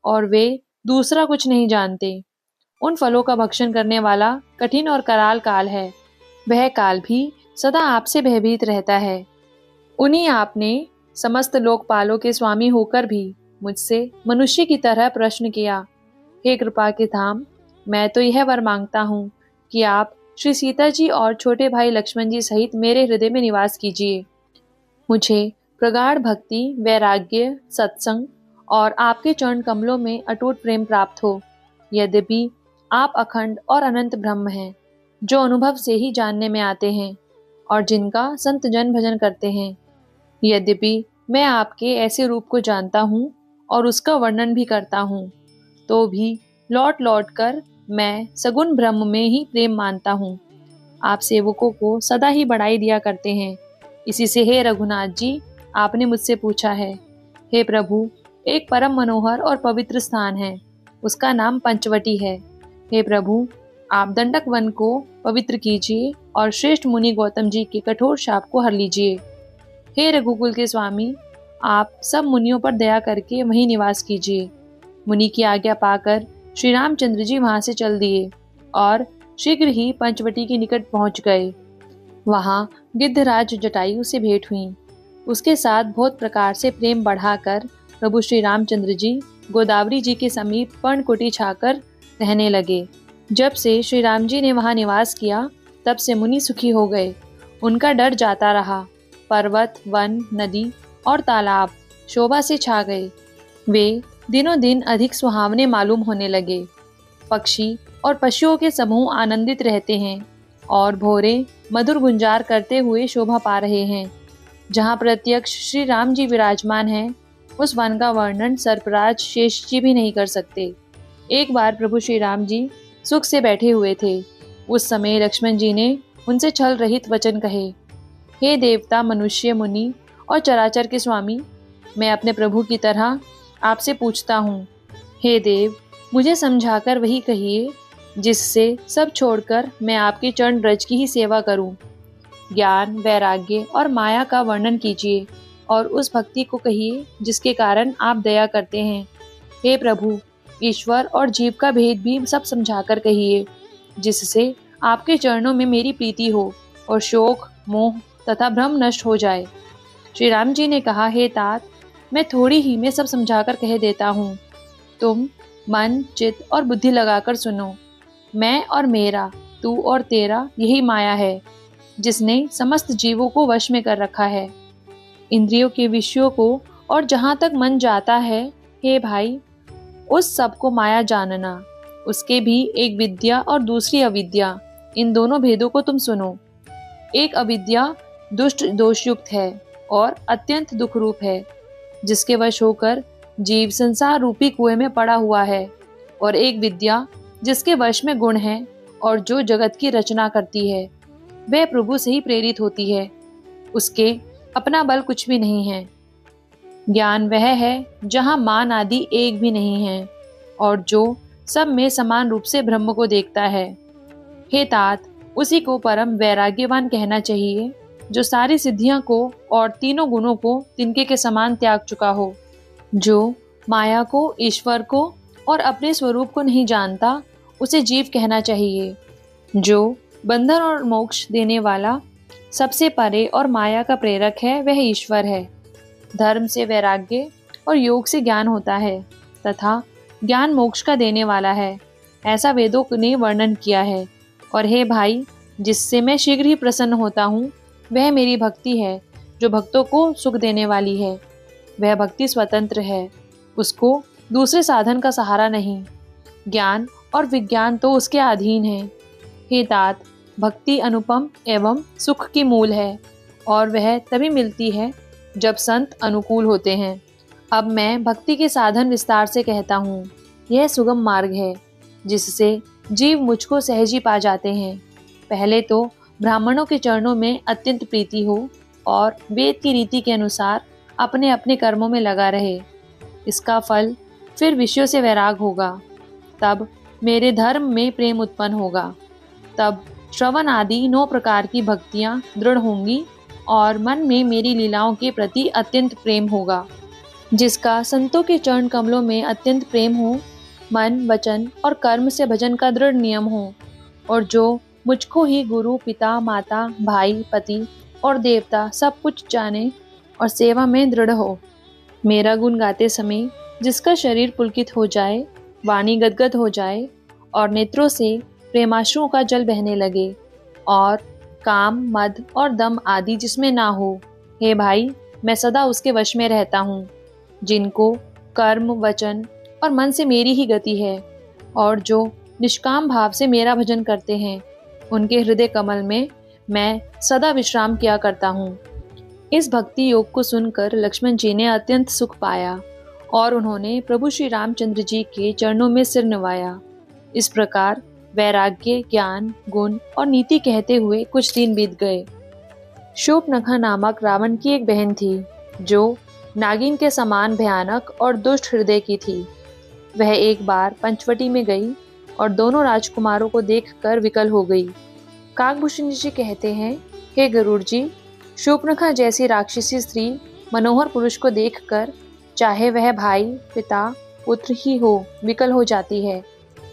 और वे दूसरा कुछ नहीं जानते। उन फलों का भक्षण करने वाला कठिन और कराल काल है। वह काल भी सदा आपसे भयभीत रहता है। उन्हीं आपने समस्त लोकपालों के स्वामी होकर भी मुझसे मनुष्य की तरह प्रश्न किया। हे कृपा के धाम, मैं तो यह वर मांगता हूँ कि आप श्री सीता जी और छोटे भाई लक्ष्मण जी सहित मेरे हृदय में निवास कीजिए। मुझे प्रगाढ़ भक्ति, वैराग्य, सत्संग और आपके चरण कमलों में अटूट प्रेम प्राप्त हो। यद्यपि आप अखंड और अनंत ब्रह्म हैं, जो अनुभव से ही जानने में आते हैं और जिनका संत जन भजन करते हैं। यद्यपि मैं आपके ऐसे रूप को जानता हूँ और उसका वर्णन भी करता हूँ, तो भी लौट लौट कर मैं सगुण ब्रह्म में ही प्रेम मानता हूँ। आप सेवकों को सदा ही बढ़ाई दिया करते हैं। इसी से हे रघुनाथ जी, आपने मुझसे पूछा है। हे प्रभु, एक परम मनोहर और पवित्र स्थान है, उसका नाम पंचवटी है। हे प्रभु, आप दंडक वन को पवित्र कीजिए और श्रेष्ठ मुनि गौतम जी के कठोर शाप को हर लीजिए। हे रघुकुल के स्वामी, आप सब मुनियों पर दया करके वहीं निवास कीजिए। मुनि की आज्ञा पाकर श्री रामचंद्र जी वहां से चल दिए और शीघ्र ही पंचवटी के निकट पहुंच गए। वहां गिद्धराज जटायु से भेंट हुई। उसके साथ बहुत प्रकार से प्रेम बढ़ाकर प्रभु श्री रामचंद्र जी गोदावरी जी के समीप पर्णकुटी छाकर रहने लगे। जब से श्री राम जी ने वहां निवास किया, तब से मुनि सुखी हो गए। उनका डर जाता रहा। पर्वत, वन, नदी और तालाब शोभा से छा गए। वे दिनों दिन अधिक सुहावने मालूम होने लगे। पक्षी और पशुओं के समूह आनंदित रहते हैं और भौरे मधुर गुंजार करते हुए शोभा पा रहे हैं। जहाँ प्रत्यक्ष श्री राम जी विराजमान हैं, उस वन का वर्णन सर्पराज शेष जी भी नहीं कर सकते। एक बार प्रभु श्री राम जी सुख से बैठे हुए थे। उस समय लक्ष्मण जी ने उनसे छल रहित वचन कहे, हे देवता, मनुष्य, मुनि और चराचर के स्वामी, मैं अपने प्रभु की तरह आपसे पूछता हूँ। हे देव, मुझे समझाकर वही कहिए जिससे सब छोड़कर मैं आपके चरण रज की ही सेवा करूं। ज्ञान, वैराग्य और माया का वर्णन कीजिए और उस भक्ति को कहिए जिसके कारण आप दया करते हैं। हे प्रभु, ईश्वर और जीव का भेद भी सब समझाकर कहिए, जिससे आपके चरणों में मेरी प्रीति हो और शोक, मोह तथा भ्रम नष्ट हो जाए। श्री राम जी ने कहा, हे तात, मैं थोड़ी ही में सब समझाकर कह देता हूँ। तुम मन, चित्त और बुद्धि लगाकर सुनो। मैं और मेरा, तू और तेरा, यही माया है जिसने समस्त जीवों को वश में कर रखा है। इंद्रियों के विषयों को और जहाँ तक मन जाता है, हे भाई, उस सब को माया जानना। उसके भी एक विद्या और दूसरी अविद्या, इन दोनों भेदों को तुम सुनो। एक अविद्या दुष्ट दोषयुक्त है और अत्यंत दुख रूप है, जिसके वश होकर जीव संसार रूपी कुएं में पड़ा हुआ है। और एक विद्या जिसके वश में गुण है और जो जगत की रचना करती है, वह प्रभु से ही प्रेरित होती है। उसके अपना बल कुछ भी नहीं है। ज्ञान वह है जहाँ मान आदि एक भी नहीं है और जो सब में समान रूप से ब्रह्म को देखता है। हे तात, उसी को परम वैराग्यवान कहना चाहिए, जो सारी सिद्धियां को और तीनों गुणों को तिनके के समान त्याग चुका हो, जो माया को, ईश्वर को और अपने स्वरूप को नहीं जानता, उसे जीव कहना चाहिए। जो बंधन और मोक्ष देने वाला, सबसे परे और माया का प्रेरक है, वह ईश्वर है। धर्म से वैराग्य और योग से ज्ञान होता है तथा ज्ञान मोक्ष का देने वाला है, ऐसा वेदों ने वर्णन किया है। और हे भाई, जिससे मैं शीघ्र ही प्रसन्न होता हूँ, वह मेरी भक्ति है, जो भक्तों को सुख देने वाली है। वह भक्ति स्वतंत्र है, उसको दूसरे साधन का सहारा नहीं। ज्ञान और विज्ञान तो उसके अधीन है। हे तात, भक्ति अनुपम एवं सुख की मूल है और वह तभी मिलती है जब संत अनुकूल होते हैं। अब मैं भक्ति के साधन विस्तार से कहता हूँ। यह सुगम मार्ग है जिससे जीव मुझको सहज ही पा जाते हैं। पहले तो ब्राह्मणों के चरणों में अत्यंत प्रीति हो और वेद की रीति के अनुसार अपने अपने कर्मों में लगा रहे। इसका फल फिर विषयों से वैराग होगा। तब मेरे धर्म में प्रेम उत्पन्न होगा। तब श्रवण आदि 9 प्रकार की भक्तियाँ दृढ़ होंगी और मन में मेरी लीलाओं के प्रति अत्यंत प्रेम होगा। जिसका संतों के चरण कमलों में अत्यंत प्रेम हो, मन, वचन और कर्म से भजन का दृढ़ नियम हो, और जो मुझको ही गुरु, पिता, माता, भाई, पति और देवता सब कुछ जाने और सेवा में दृढ़ हो। मेरा गुण गाते समय जिसका शरीर पुलकित हो जाए, वाणी गदगद हो जाए और नेत्रों से प्रेमाश्रुओं का जल बहने लगे और काम, मद और दम आदि जिसमें ना हो, हे भाई, मैं सदा उसके वश में रहता हूँ। जिनको कर्म, वचन और मन से मेरी ही गति है और जो निष्काम भाव से मेरा भजन करते हैं, उनके हृदय कमल में मैं सदा विश्राम किया करता हूँ। इस भक्ति योग को सुनकर लक्ष्मण जी ने अत्यंत सुख पाया और उन्होंने प्रभु श्री रामचंद्र जी के चरणों में सिर नवाया। इस प्रकार वैराग्य, ज्ञान, गुण और नीति कहते हुए कुछ दिन बीत गए। शूर्पणखा नामक रावण की एक बहन थी, जो नागिन के समान भयानक और दुष्ट हृदय की थी। वह एक बार पंचवटी में गई और दोनों राजकुमारों को देखकर विकल हो गई। काकभूषण जी कहते हैं, हे गरुड़ जी, शूर्पणखा जैसी राक्षसी स्त्री मनोहर पुरुष को देखकर, चाहे वह भाई, पिता, पुत्र ही हो, विकल हो जाती है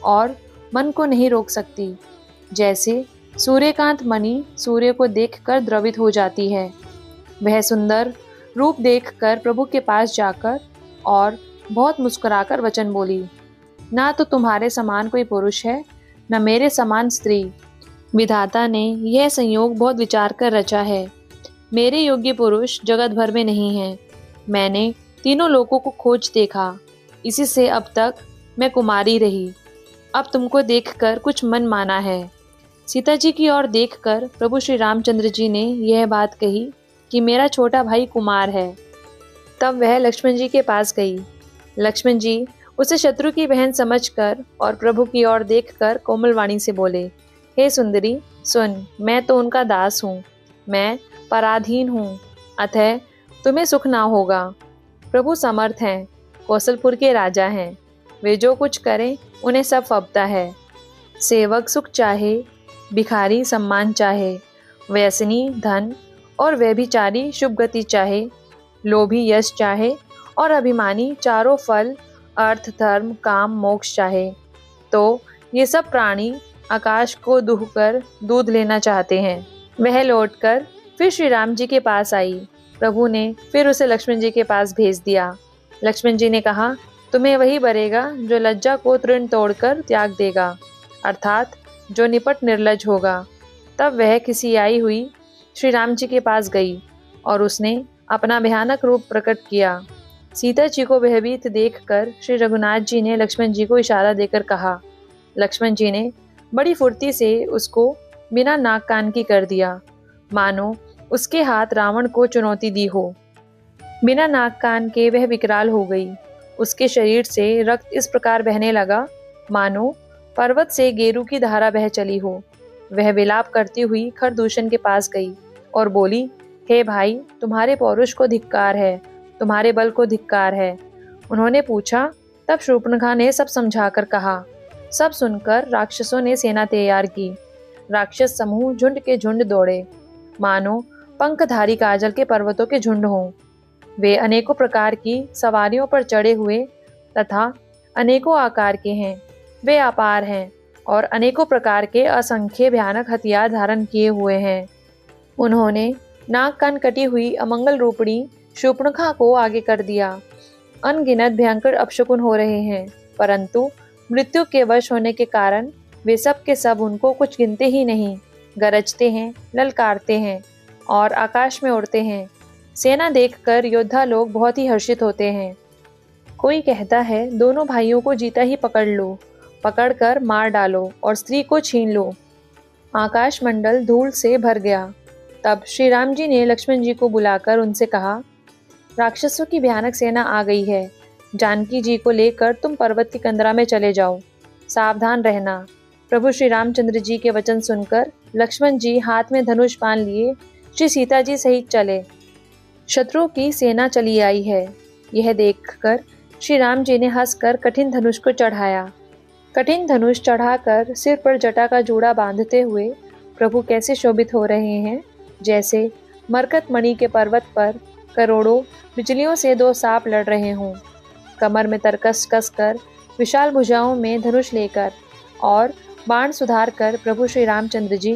और मन को नहीं रोक सकती। जैसे सूर्यकांत मणि सूर्य को देखकर द्रवित हो जाती है। वह सुंदर रूप देखकर प्रभु के पास जाकर और बहुत मुस्कुराकर वचन बोली, ना तो तुम्हारे समान कोई पुरुष है, न मेरे समान स्त्री। विधाता ने यह संयोग बहुत विचार कर रचा है। मेरे योग्य पुरुष जगत भर में नहीं है। मैंने तीनों लोकों को खोज देखा, इसी से अब तक मैं कुमारी रही। अब तुमको देखकर कुछ मन माना है। सीता जी की ओर देखकर प्रभु श्री रामचंद्र जी ने यह बात कही कि मेरा छोटा भाई कुमार है। तब वह लक्ष्मण जी के पास गई। लक्ष्मण जी उसे शत्रु की बहन समझकर और प्रभु की ओर देखकर कोमल वाणी से बोले, हे सुंदरी, सुन, मैं तो उनका दास हूँ, मैं पराधीन हूँ, अतः तुम्हें सुख ना होगा। प्रभु समर्थ हैं, कौशलपुर के राजा हैं, वे जो कुछ करें उन्हें सब फबता है। सेवक सुख चाहे, भिखारी सम्मान चाहे, व्यसनी धन और व्यभिचारी शुभ गति चाहे, लोभी यश चाहे और अभिमानी चारों फल अर्थ, धर्म, काम, मोक्ष चाहे, तो ये सब प्राणी आकाश को दुहकर दूध लेना चाहते हैं। वह लौटकर फिर श्री राम जी के पास आई। प्रभु ने फिर उसे लक्ष्मण जी के पास भेज दिया। लक्ष्मण जी ने कहा, तुम्हें वही बरेगा जो लज्जा को तृण तोड़कर त्याग देगा, अर्थात जो निपट निर्लज होगा। तब वह खिसियाई हुई श्री राम जी के पास गई और उसने अपना भयानक रूप प्रकट किया। सीता जी को भयभीत देखकर श्री रघुनाथ जी ने लक्ष्मण जी को इशारा देकर कहा। लक्ष्मण जी ने बड़ी फुर्ती से उसको बिना नाक कान की कर दिया, मानो उसके हाथ रावण को चुनौती दी हो। बिना नाक कान के वह विकराल हो गई। उसके शरीर से रक्त इस प्रकार बहने लगा मानो पर्वत से गेरू की धारा बह चली हो। वह विलाप करती हुई खरदूषण के पास गई और बोली, हे भाई, तुम्हारे पौरुष को धिक्कार है, तुम्हारे बल को धिक्कार है। उन्होंने पूछा। तब शूर्पणखा ने सब समझाकर कहा। सब सुनकर राक्षसों ने सेना तैयार की। राक्षस समूह झुंड के झुंड दौड़े, मानो पंखधारी काजल के पर्वतों के झुंड हों। वे अनेकों प्रकार की सवारियों पर चढ़े हुए तथा अनेकों आकार के हैं। वे अपार हैं और अनेकों प्रकार के असंख्य भयानक हथियार धारण किए हुए हैं। उन्होंने नाक कान कटी हुई अमंगल रूपणी शूर्पणखा को आगे कर दिया। अनगिनत भयंकर अपशकुन हो रहे हैं, परंतु मृत्यु के वश होने के कारण वे सब के सब उनको कुछ गिनते ही नहीं। गरजते हैं, ललकारते हैं और आकाश में उड़ते हैं। सेना देखकर योद्धा लोग बहुत ही हर्षित होते हैं। कोई कहता है, दोनों भाइयों को जीता ही पकड़ लो, पकड़कर मार डालो और स्त्री को छीन लो। आकाश मंडल धूल से भर गया। तब श्री राम जी ने लक्ष्मण जी को बुलाकर उनसे कहा, राक्षसों की भयानक सेना आ गई है। जानकी जी को लेकर तुम पर्वत की कंदरा में चले जाओ, सावधान रहना। प्रभु श्री रामचंद्र जी के वचन सुनकर लक्ष्मण जी हाथ में धनुष बाण लिए श्री सीता जी सहित चले। शत्रु की सेना चली आई है, यह देखकर श्री राम जी ने हंसकर कठिन धनुष को चढ़ाया। कठिन धनुष चढ़ाकर सिर पर जटा का जूड़ा बांधते हुए प्रभु कैसे शोभित हो रहे हैं, जैसे मरकत मणि के पर्वत पर करोड़ों बिजलियों से दो सांप लड़ रहे हों। कमर में तरकस कसकर, विशाल भुजाओं में धनुष लेकर और बाण सुधार कर प्रभु श्री रामचंद्र जी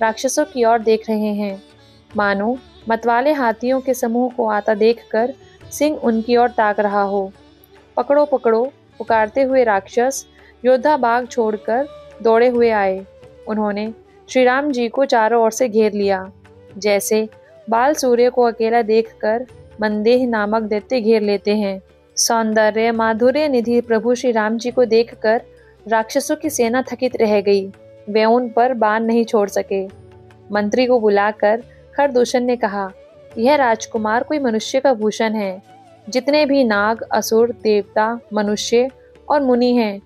राक्षसों की ओर देख रहे हैं। मानो मतवाले हाथियों के समूह को आता देखकर सिंह उनकी ओर ताक रहा हो। पकड़ो पकड़ो पुकारते हुए राक्षस योद्धा बाग छोड़कर दौड़े हुए आए। उन्होंने श्री राम जी को चारों ओर से घेर लिया, जैसे बाल सूर्य को अकेला देखकर मंदेह नामक दैत्य घेर लेते हैं। सौंदर्य माधुर्य निधि प्रभु श्री राम जी को देखकर राक्षसों की सेना थकित रह गई। वे उन पर बाण नहीं छोड़ सके। मंत्री को बुलाकर खरदूषण ने कहा, यह राजकुमार कोई मनुष्य का भूषण है। जितने भी नाग, असुर, देवता, मनुष्य और मुनि हैं,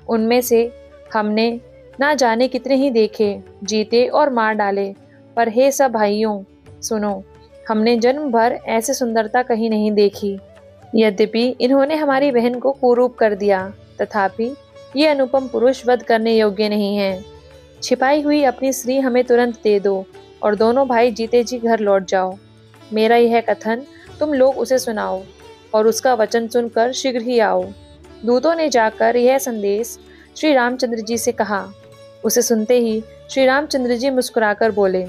उनमें से हमने ना जाने कितने ही देखे, जीते और मार डाले, पर हे सब भाइयों सुनो, हमने जन्म भर ऐसे सुंदरता कहीं नहीं देखी। यद्यपि इन्होंने हमारी बहन को कुरूप कर दिया, तथापि ये अनुपम पुरुष वध करने योग्य नहीं है। छिपाई हुई अपनी स्त्री हमें तुरंत दे दो और दोनों भाई जीते जी घर लौट जाओ। मेरा यह कथन तुम लोग उसे सुनाओ और उसका वचन सुनकर शीघ्र ही आओ। दूतों ने जाकर यह संदेश श्री रामचंद्र जी से कहा। उसे सुनते ही श्री रामचंद्र जी मुस्कुराकर बोले,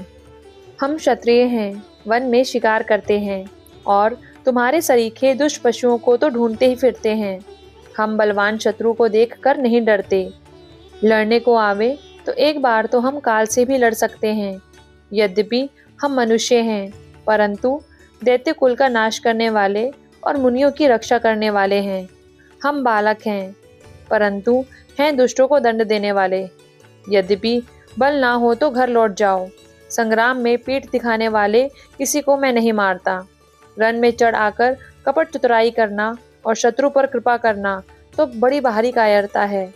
हम क्षत्रिय हैं, वन में शिकार करते हैं और तुम्हारे सरीखे दुष्ट पशुओं को तो ढूंढते ही फिरते हैं। हम बलवान शत्रु को देखकर नहीं डरते। लड़ने को आवे तो एक बार तो हम काल से भी लड़ सकते हैं। यद्यपि हम मनुष्य हैं, परंतु दैत्य कुल का नाश करने वाले और मुनियों की रक्षा करने वाले हैं। हम बालक हैं, परंतु हैं दुष्टों को दंड देने वाले। यद्यपि बल ना हो तो घर लौट जाओ। संग्राम में पीठ दिखाने वाले किसी को मैं नहीं मारता। रण में चढ़ आकर कपट चतुराई करना और शत्रु पर कृपा करना तो बड़ी बाहरी कायरता है।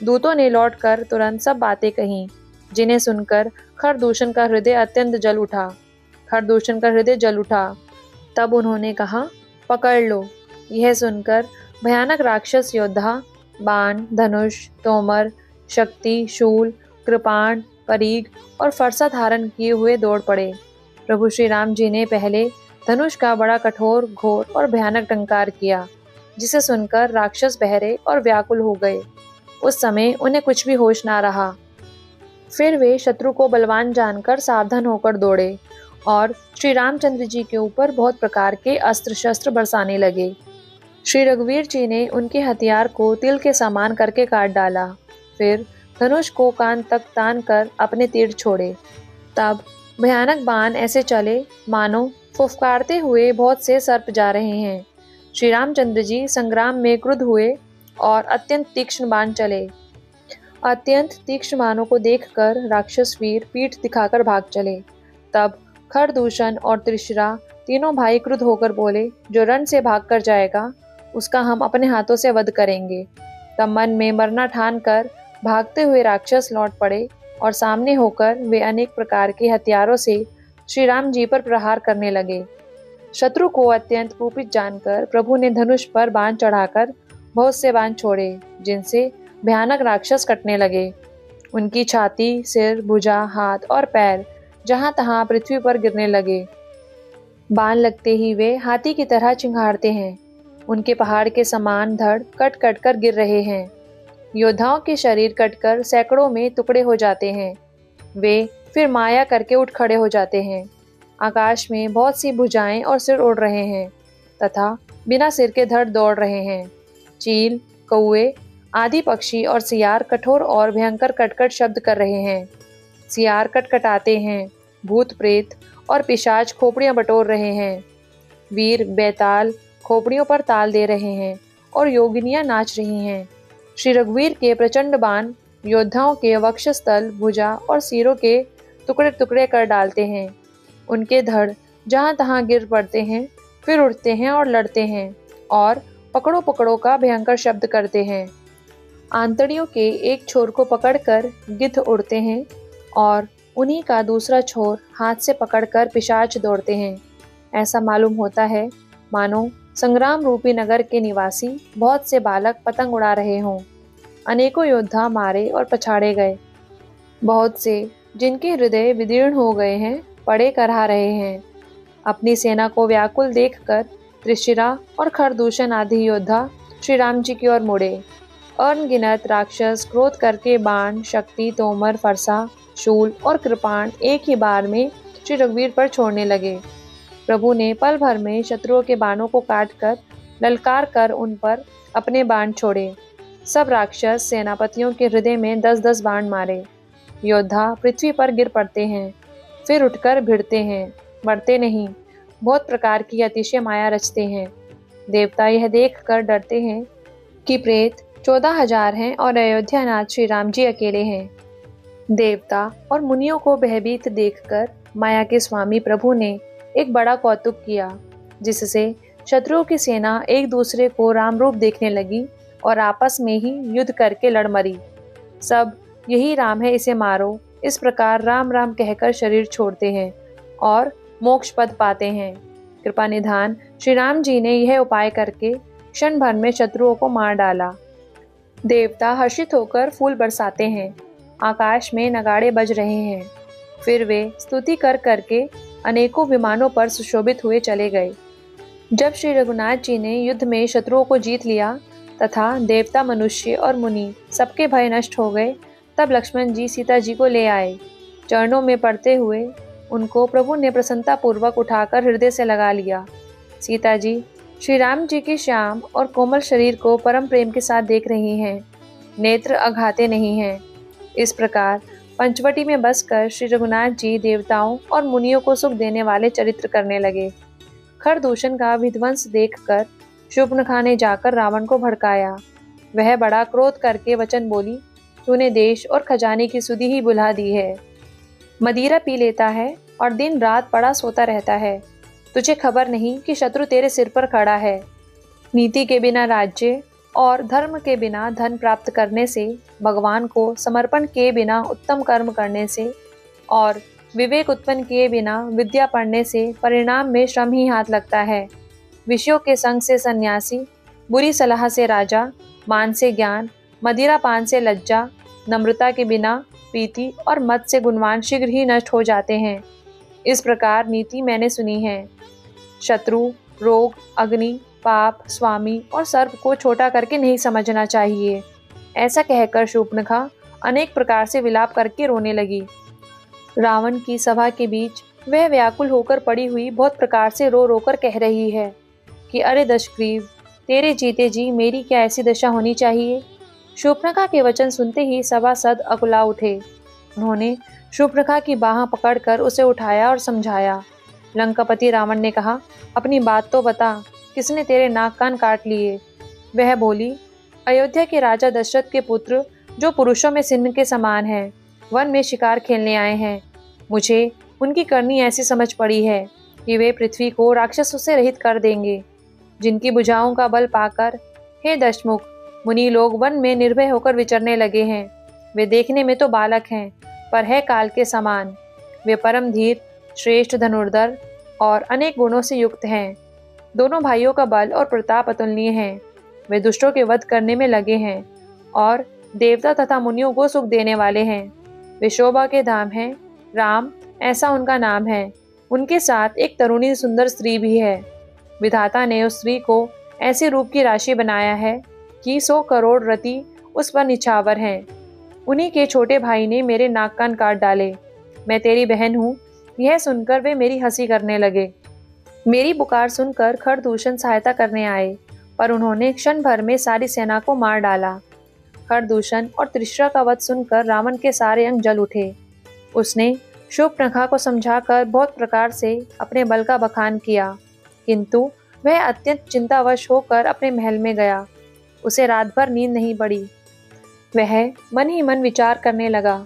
दूतों ने लौटकर तुरंत सब बातें कहीं, जिन्हें सुनकर खरदूषण का हृदय अत्यंत जल उठा। खरदूषण का हृदय जल उठा। तब उन्होंने कहा, पकड़ लो। यह सुनकर भयानक राक्षस योद्धा बाण, धनुष, तोमर, शक्ति, शूल, कृपाण, परीग और फरसा धारण किए हुए दौड़ पड़े। प्रभु श्री राम जी ने पहले धनुष का बड़ा कठोर, घोर और भयानक टंकार किया, जिसे सुनकर राक्षस बहरे और व्याकुल हो गए। उस समय उन्हें कुछ भी होश ना रहा। फिर वे शत्रु को बलवान जानकर सावधान होकर दौड़े और श्री रामचंद्र जी के ऊपर बहुत प्रकार के अस्त्र शस्त्र बरसाने लगे। श्री रघुवीर जी ने उनके हथियार को तिल के समान करके काट डाला। फिर धनुष को कान तक तान कर अपने तीर छोड़े। तब भयानक बाण ऐसे चले मानो फुफकारते हुए बहुत से सर्प जा रहे हैं। श्री रामचंद्र जी संग्राम में क्रुद्ध हुए और अत्यंत तीक्ष्ण बाण चले। अत्यंत तीक्ष्ण बाणों को देखकर राक्षस वीर पीठ दिखाकर भाग चले। तब खरदूषण और त्रिशिरा तीनों भाई क्रुद्ध होकर बोले, जो रण से भागकर जाएगा उसका हम अपने हाथों से वध करेंगे। तब मन में मरना ठान कर भागते हुए राक्षस लौट पड़े और सामने होकर वे अनेक प्रकार के हथियारों से श्री राम जी पर प्रहार करने लगे। शत्रु को अत्यंत कुपित जानकर प्रभु ने धनुष पर बाण चढ़ाकर बहुत से बाण छोड़े, जिनसे भयानक राक्षस कटने लगे। उनकी छाती, सिर, भुजा, हाथ और पैर जहां तहां पृथ्वी पर गिरने लगे। बाण लगते ही वे हाथी की तरह चिंघाड़ते हैं। उनके पहाड़ के समान धड़ कट कट कर गिर रहे हैं। योद्धाओं के शरीर कटकर सैकड़ों में टुकड़े हो जाते हैं। वे फिर माया करके उठ खड़े हो जाते हैं। आकाश में बहुत सी भुजाएं और सिर उड़ रहे हैं तथा बिना सिर के धड़ दौड़ रहे हैं। चील, कौवे आदि पक्षी और सियार कठोर और भयंकर कटकट शब्द कर रहे हैं। सियार कटकटाते हैं। भूत प्रेत और पिशाच खोपड़ियां बटोर रहे हैं। वीर बेताल खोपड़ियों पर ताल दे रहे हैं और योगिनियां नाच रही हैं। श्री रघुवीर के प्रचंड बाण योद्धाओं के वक्षस्थल, भुजा और सिरों के टुकड़े टुकड़े कर डालते हैं। उनके धड़ जहां तहां गिर पड़ते हैं, फिर उठते हैं और लड़ते हैं और पकड़ो पकड़ो का भयंकर शब्द करते हैं। आंतड़ियों के एक छोर को पकड़कर गिद्ध उड़ते हैं और उन्हीं का दूसरा छोर हाथ से पकड़कर पिशाच दौड़ते हैं। ऐसा मालूम होता है मानो संग्राम रूपी नगर के निवासी बहुत से बालक पतंग उड़ा रहे हों। अनेकों योद्धा मारे और पछाड़े गए। बहुत से जिनके हृदय विदीर्ण हो गए हैं पड़े करहा रहे हैं। अपनी सेना को व्याकुल देखकर त्रिशिरा और खरदूषण आदि योद्धा श्री राम जी की ओर मुड़े। अनगिनत राक्षस क्रोध करके बाण, शक्ति, तोमर, फरसा, शूल और कृपाण एक ही बार में श्री रघुवीर पर छोड़ने लगे। प्रभु ने पल भर में शत्रुओं के बाणों को काटकर ललकार कर उन पर अपने बाण छोड़े। सब राक्षस सेनापतियों के हृदय में 10-10 बाण मारे। योद्धा पृथ्वी पर गिर पड़ते हैं, फिर उठकर भिड़ते हैं, मरते नहीं, बहुत प्रकार की अतिशय माया रचते हैं। देवता यह देखकर डरते हैं कि प्रेत 14,000 हैं और अयोध्यानाथ श्री राम जी अकेले हैं। देवता और मुनियों को भयभीत देखकर माया के स्वामी प्रभु ने एक बड़ा कौतुक किया, जिससे शत्रुओं की सेना एक दूसरे को राम रूप देखने लगी और आपस में ही युद्ध करके लड़ मरी। सब यही राम है, इसे मारो, इस प्रकार राम राम कहकर शरीर छोड़ते हैं और मोक्ष पद पाते हैं। कृपा निधान श्री राम जी ने यह उपाय करके क्षण भर में शत्रुओं को मार डाला। देवता हर्षित होकर फूल बरसाते हैं। आकाश में नगाड़े बज रहे हैं। फिर वे स्तुति कर करके अनेकों विमानों पर सुशोभित हुए चले गए। जब श्री रघुनाथ जी ने युद्ध में शत्रुओं को जीत लिया तथा देवता, मनुष्य और मुनि सबके भय नष्ट हो गए, तब लक्ष्मण जी सीता जी को ले आए। चरणों में पड़ते हुए उनको प्रभु ने प्रसन्नता पूर्वक उठाकर हृदय से लगा लिया। सीता जी श्री राम जी के श्याम और कोमल शरीर को परम प्रेम के साथ देख रही हैं। नेत्र अघाते नहीं हैं। इस प्रकार पंचवटी में बसकर श्री रघुनाथ जी देवताओं और मुनियों को सुख देने वाले चरित्र करने लगे। खरदूषण का विध्वंस देखकर शूर्पणखा ने जाकर रावण को भड़काया। वह बड़ा क्रोध करके वचन बोली, तूने देश और खजाने की सुधि ही बुला दी है। मदिरा पी लेता है और दिन रात पड़ा सोता रहता है। तुझे खबर नहीं कि शत्रु तेरे सिर पर खड़ा है। नीति के बिना राज्य और धर्म के बिना धन प्राप्त करने से, भगवान को समर्पण किए बिना उत्तम कर्म करने से और विवेक उत्पन्न किए बिना विद्या पढ़ने से परिणाम में श्रम ही हाथ लगता है। विषयों के संग से सन्यासी, बुरी सलाह से राजा, मान से ज्ञान, मदिरा पान से लज्जा, नम्रता के बिना प्रीति और मत से गुणवान शीघ्र ही नष्ट हो जाते हैं। इस प्रकार नीति मैंने सुनी है। शत्रु, रोग, अग्नि, पाप, स्वामी और सर्प को छोटा करके नहीं समझना चाहिए। ऐसा कहकर शूर्पणखा अनेक प्रकार से विलाप करके रोने लगी। रावण की सभा के बीच वह व्याकुल होकर पड़ी हुई बहुत प्रकार से रो रोकर कह रही है कि अरे दशग्रीव, तेरे जीते जी मेरी क्या ऐसी दशा होनी चाहिए। शूर्पणखा के वचन सुनते ही सभासद अकुला उठे। उन्होंने शूर्पणखा की बाह पकड़कर उसे उठाया और समझाया। लंकापति रावण ने कहा, अपनी बात तो बता, किसने तेरे नाक कान काट लिए। वह बोली, अयोध्या के राजा दशरथ के पुत्र, जो पुरुषों में सिंह के समान हैं, वन में शिकार खेलने आए हैं। मुझे उनकी करनी ऐसी समझ पड़ी है कि वे पृथ्वी को राक्षसों से रहित कर देंगे, जिनकी भुजाओं का बल पाकर हे दशमुख, मुनि लोग वन में निर्भय होकर विचरने लगे हैं। वे देखने में तो बालक हैं, पर है काल के समान। वे परम धीर, श्रेष्ठ धनुर्धर और अनेक गुणों से युक्त हैं। दोनों भाइयों का बल और प्रताप अतुलनीय है। वे दुष्टों के वध करने में लगे हैं और देवता तथा मुनियों को सुख देने वाले हैं। वे शोभा के धाम हैं, राम ऐसा उनका नाम है। उनके साथ एक तरुणी सुंदर स्त्री भी है। विधाता ने उस स्त्री को ऐसे रूप की राशि बनाया है कि 100 करोड़ रति उस पर निछावर हैं। उन्हीं के छोटे भाई ने मेरे नाक कान काट डाले। मैं तेरी बहन हूँ, यह सुनकर वे मेरी हंसी करने लगे। मेरी पुकार सुनकर खरदूषण सहायता करने आए, पर उन्होंने क्षण भर में सारी सेना को मार डाला। खरदूषण और त्रिशरा का वध सुनकर रावण के सारे अंग जल उठे। उसने शूर्पणखा को समझाकर बहुत प्रकार से अपने बल का बखान किया, किंतु वह अत्यंत चिंतावश होकर अपने महल में गया। उसे रात भर नींद नहीं पड़ी। वह मन ही मन विचार करने लगा,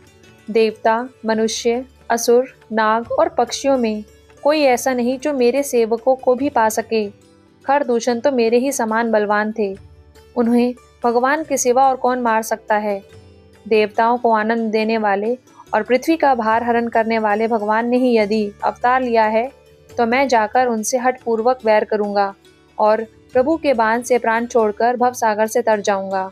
देवता, मनुष्य, असुर, नाग और पक्षियों में कोई ऐसा नहीं जो मेरे सेवकों को भी पा सके। खरदूषण तो मेरे ही समान बलवान थे। उन्हें भगवान के सिवा और कौन मार सकता है। देवताओं को आनंद देने वाले और पृथ्वी का भार हरण करने वाले भगवान ने ही यदि अवतार लिया है, तो मैं जाकर उनसे हठपूर्वक वैर करूंगा और प्रभु के बाण से प्राण छोड़कर भवसागर से तर जाऊंगा।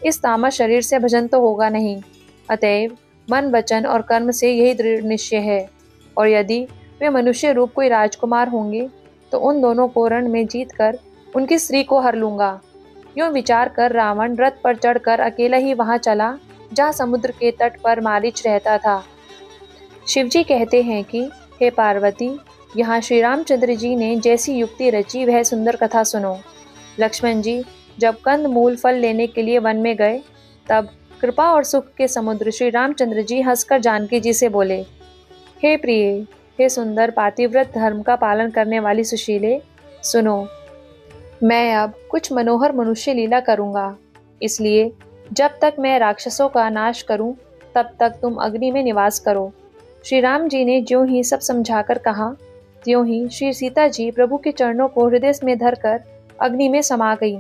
इस तामस शरीर से भजन तो होगा नहीं। अतएव मन, वचन और कर्म से यही दृढ़ निश्चय है। और यदि वे मनुष्य रूप कोई राजकुमार होंगे, तो उन दोनों को रण में जीतकर उनकी स्त्री को हर लूंगा। यूं विचार कर रावण रथ पर चढ़कर अकेला ही वहां चला, जहाँ समुद्र के तट पर मारीच रहता था। शिवजी कहते हैं कि हे पार्वती, यहाँ श्री रामचंद्र जी ने जैसी युक्ति रची वह सुंदर कथा सुनो। लक्ष्मण जी जब कंद मूल फल लेने के लिए वन में गए, तब कृपा और सुख के समुद्र श्री रामचंद्र जी हंसकर जानकी जी से बोले, हे प्रिय, हे सुंदर पातिव्रत धर्म का पालन करने वाली सुशीले, सुनो, मैं अब कुछ मनोहर मनुष्य लीला करूंगा। इसलिए जब तक मैं राक्षसों का नाश करूं, तब तक तुम अग्नि में निवास करो। श्री राम जी ने ज्यों ही सब समझाकर कहा, त्यों ही श्री सीता जी प्रभु के चरणों को हृदय में धरकर अग्नि में समा गई।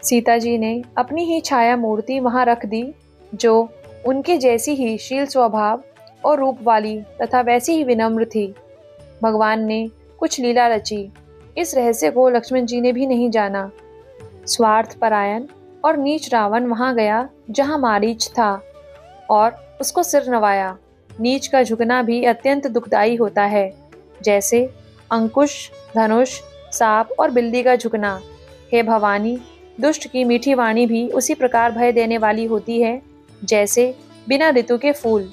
सीता जी ने अपनी ही छाया मूर्ति वहां रख दी, जो उनके जैसी ही शील स्वभाव और रूप वाली तथा वैसी ही विनम्र थी। भगवान ने कुछ लीला रची। इस रहस्य को लक्ष्मण जी ने भी नहीं जाना। स्वार्थ परायण और नीच रावण वहां गया जहां मारीच था और उसको सिर नवाया। नीच का झुकना भी अत्यंत दुखदायी होता है, जैसे अंकुश, धनुष, सांप और बिल्ली का झुकना। हे भवानी, दुष्ट की मीठी वाणी भी उसी प्रकार भय देने वाली होती है, जैसे बिना ऋतु के फूल।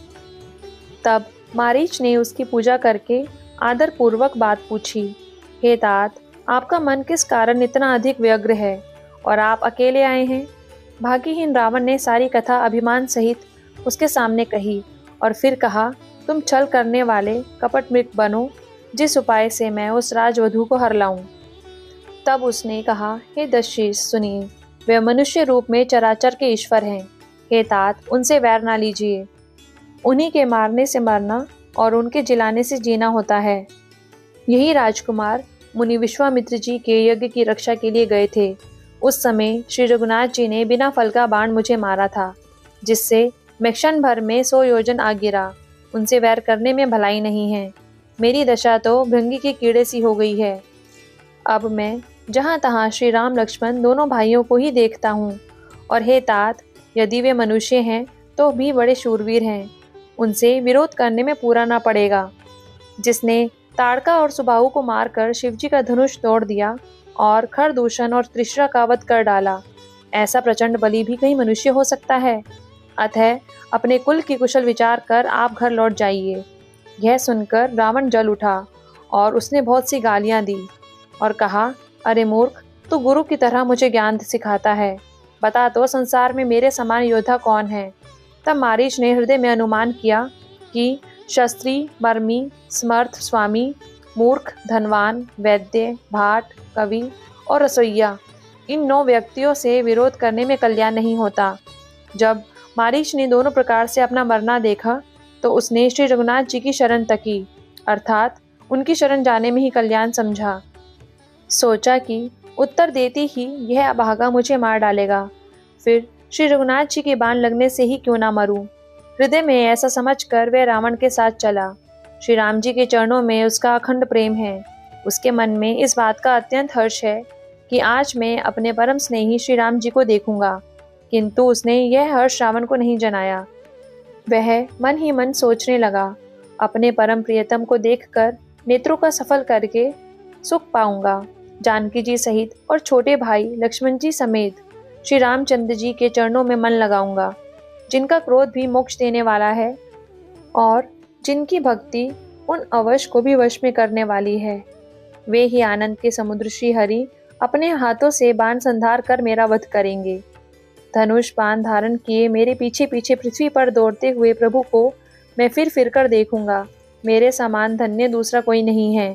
तब मारीच ने उसकी पूजा करके आदर पूर्वक बात पूछी, हे तात, आपका मन किस कारण इतना अधिक व्यग्र है और आप अकेले आए हैं। भाग्यहीन रावण ने सारी कथा अभिमान सहित उसके सामने कही और फिर कहा, तुम छल करने वाले कपट मृग बनो, जिस उपाय से मैं उस राजवधू को हर लाऊं। तब उसने कहा, हे दशरथ, सुनिए, वे मनुष्य रूप में चराचर के ईश्वर हैं। हे तात, उनसे वैर ना लीजिए। उन्हीं के मारने से मरना और उनके जिलाने से जीना होता है। यही राजकुमार मुनि विश्वामित्र जी के यज्ञ की रक्षा के लिए गए थे। उस समय श्री रघुनाथ जी ने बिना फल का बाण मुझे मारा था, जिससे मैं क्षण भर में 100 योजन आ गिरा। उनसे वैर करने में भलाई नहीं है। मेरी दशा तो भृंगी के कीड़े सी हो गई है। अब मैं जहाँ तहाँ श्री राम लक्ष्मण दोनों भाइयों को ही देखता हूँ। और हे तात, यदि वे मनुष्य हैं तो भी बड़े शूरवीर हैं। उनसे विरोध करने में पूरा ना पड़ेगा। जिसने ताड़का और सुबाहु को मारकर शिवजी का धनुष तोड़ दिया और खरदूषण और त्रिशरा का वध कर डाला, ऐसा प्रचंड बली भी कहीं मनुष्य हो सकता है। अतः अपने कुल की कुशल विचार कर आप घर लौट जाइए। यह सुनकर रावण जल उठा और उसने बहुत सी गालियां दी और कहा, अरे मूर्ख, तू गुरु की तरह मुझे ज्ञान सिखाता है। बता तो संसार में मेरे समान योद्धा कौन है। तब मारीच ने हृदय में अनुमान किया कि शस्त्री, मर्मी, समर्थ, स्वामी, मूर्ख, धनवान, वैद्य, भाट, कवि और रसोइया, इन 9 व्यक्तियों से विरोध करने में कल्याण नहीं होता। जब मारीच ने दोनों प्रकार से अपना मरना देखा तो उसने श्री रघुनाथ जी की शरण तकी, अर्थात उनकी शरण जाने में ही कल्याण समझा। सोचा कि उत्तर देती ही यह अभागा मुझे मार डालेगा, फिर श्री रघुनाथ जी के बाण लगने से ही क्यों ना मरूं। हृदय में ऐसा समझकर वह रावण के साथ चला। श्री राम जी के चरणों में उसका अखंड प्रेम है। उसके मन में इस बात का अत्यंत हर्ष है कि आज मैं अपने परम स्नेही श्री राम जी को देखूंगा, किंतु उसने यह हर्ष रावण को नहीं जनाया। वह मन ही मन सोचने लगा, अपने परम प्रियतम को देखकर नेत्रों का सफल करके सुख पाऊंगा। जानकी जी सहित और छोटे भाई लक्ष्मण जी समेत श्री रामचंद्र जी के चरणों में मन लगाऊंगा, जिनका क्रोध भी मोक्ष देने वाला है और जिनकी भक्ति उन अवश को भी वश में करने वाली है। वे ही आनंद के समुद्र श्री हरि अपने हाथों से बाण संधार कर मेरा वध करेंगे। धनुष बाण धारण किए मेरे पीछे पीछे पृथ्वी पर दौड़ते हुए प्रभु को मैं फिर कर देखूंगा। मेरे समान धन्य दूसरा कोई नहीं है।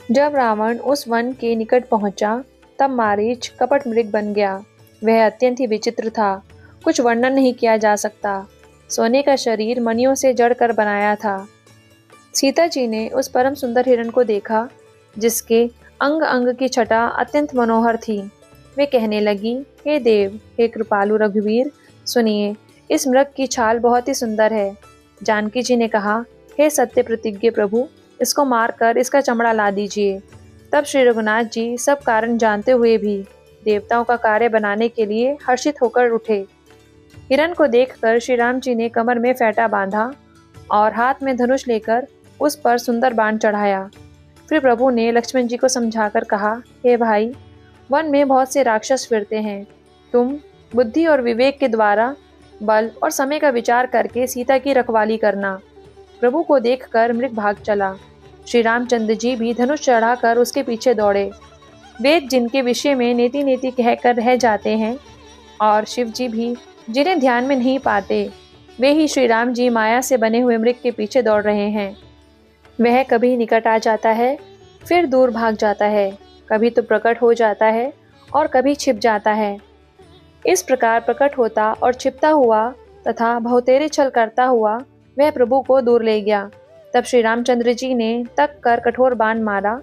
जब रावण उस वन के निकट पहुंचा तब मारीच कपट मृग बन गया। वह अत्यंत ही विचित्र था, कुछ वर्णन नहीं किया जा सकता। सोने का शरीर मणियों से जड़कर बनाया था। सीता जी ने उस परम सुंदर हिरण को देखा, जिसके अंग अंग की छटा अत्यंत मनोहर थी। वे कहने लगी, हे देव, हे कृपालु रघुवीर, सुनिए, इस मृग की छाल बहुत ही सुंदर है। जानकी जी ने कहा, हे सत्य प्रतिज्ञ प्रभु, इसको मारकर इसका चमड़ा ला दीजिए। तब श्री रघुनाथ जी सब कारण जानते हुए भी देवताओं का कार्य बनाने के लिए हर्षित होकर उठे। हिरण को देखकर श्री राम जी ने कमर में फेंटा बांधा और हाथ में धनुष लेकर उस पर सुंदर बाण चढ़ाया। फिर प्रभु ने लक्ष्मण जी को समझाकर कहा, हे भाई, वन में बहुत से राक्षस फिरते हैं। तुम बुद्धि और विवेक के द्वारा बल और समय का विचार करके सीता की रखवाली करना। प्रभु को देखकर मृग भाग चला। श्री रामचंद्र जी भी धनुष चढ़ाकर उसके पीछे दौड़े। वेद जिनके विषय में नेति नेति कहकर रह जाते हैं और शिव जी भी जिन्हें ध्यान में नहीं पाते, वे ही श्री राम जी माया से बने हुए मृग के पीछे दौड़ रहे हैं। वह कभी निकट आ जाता है, फिर दूर भाग जाता है, कभी तो प्रकट हो जाता है और कभी छिप जाता है। इस प्रकार प्रकट होता और छिपता हुआ तथा बहुतेरे छल करता हुआ वह प्रभु को दूर ले गया। तब श्री रामचंद्र जी ने तक कर कठोर बाण मारा।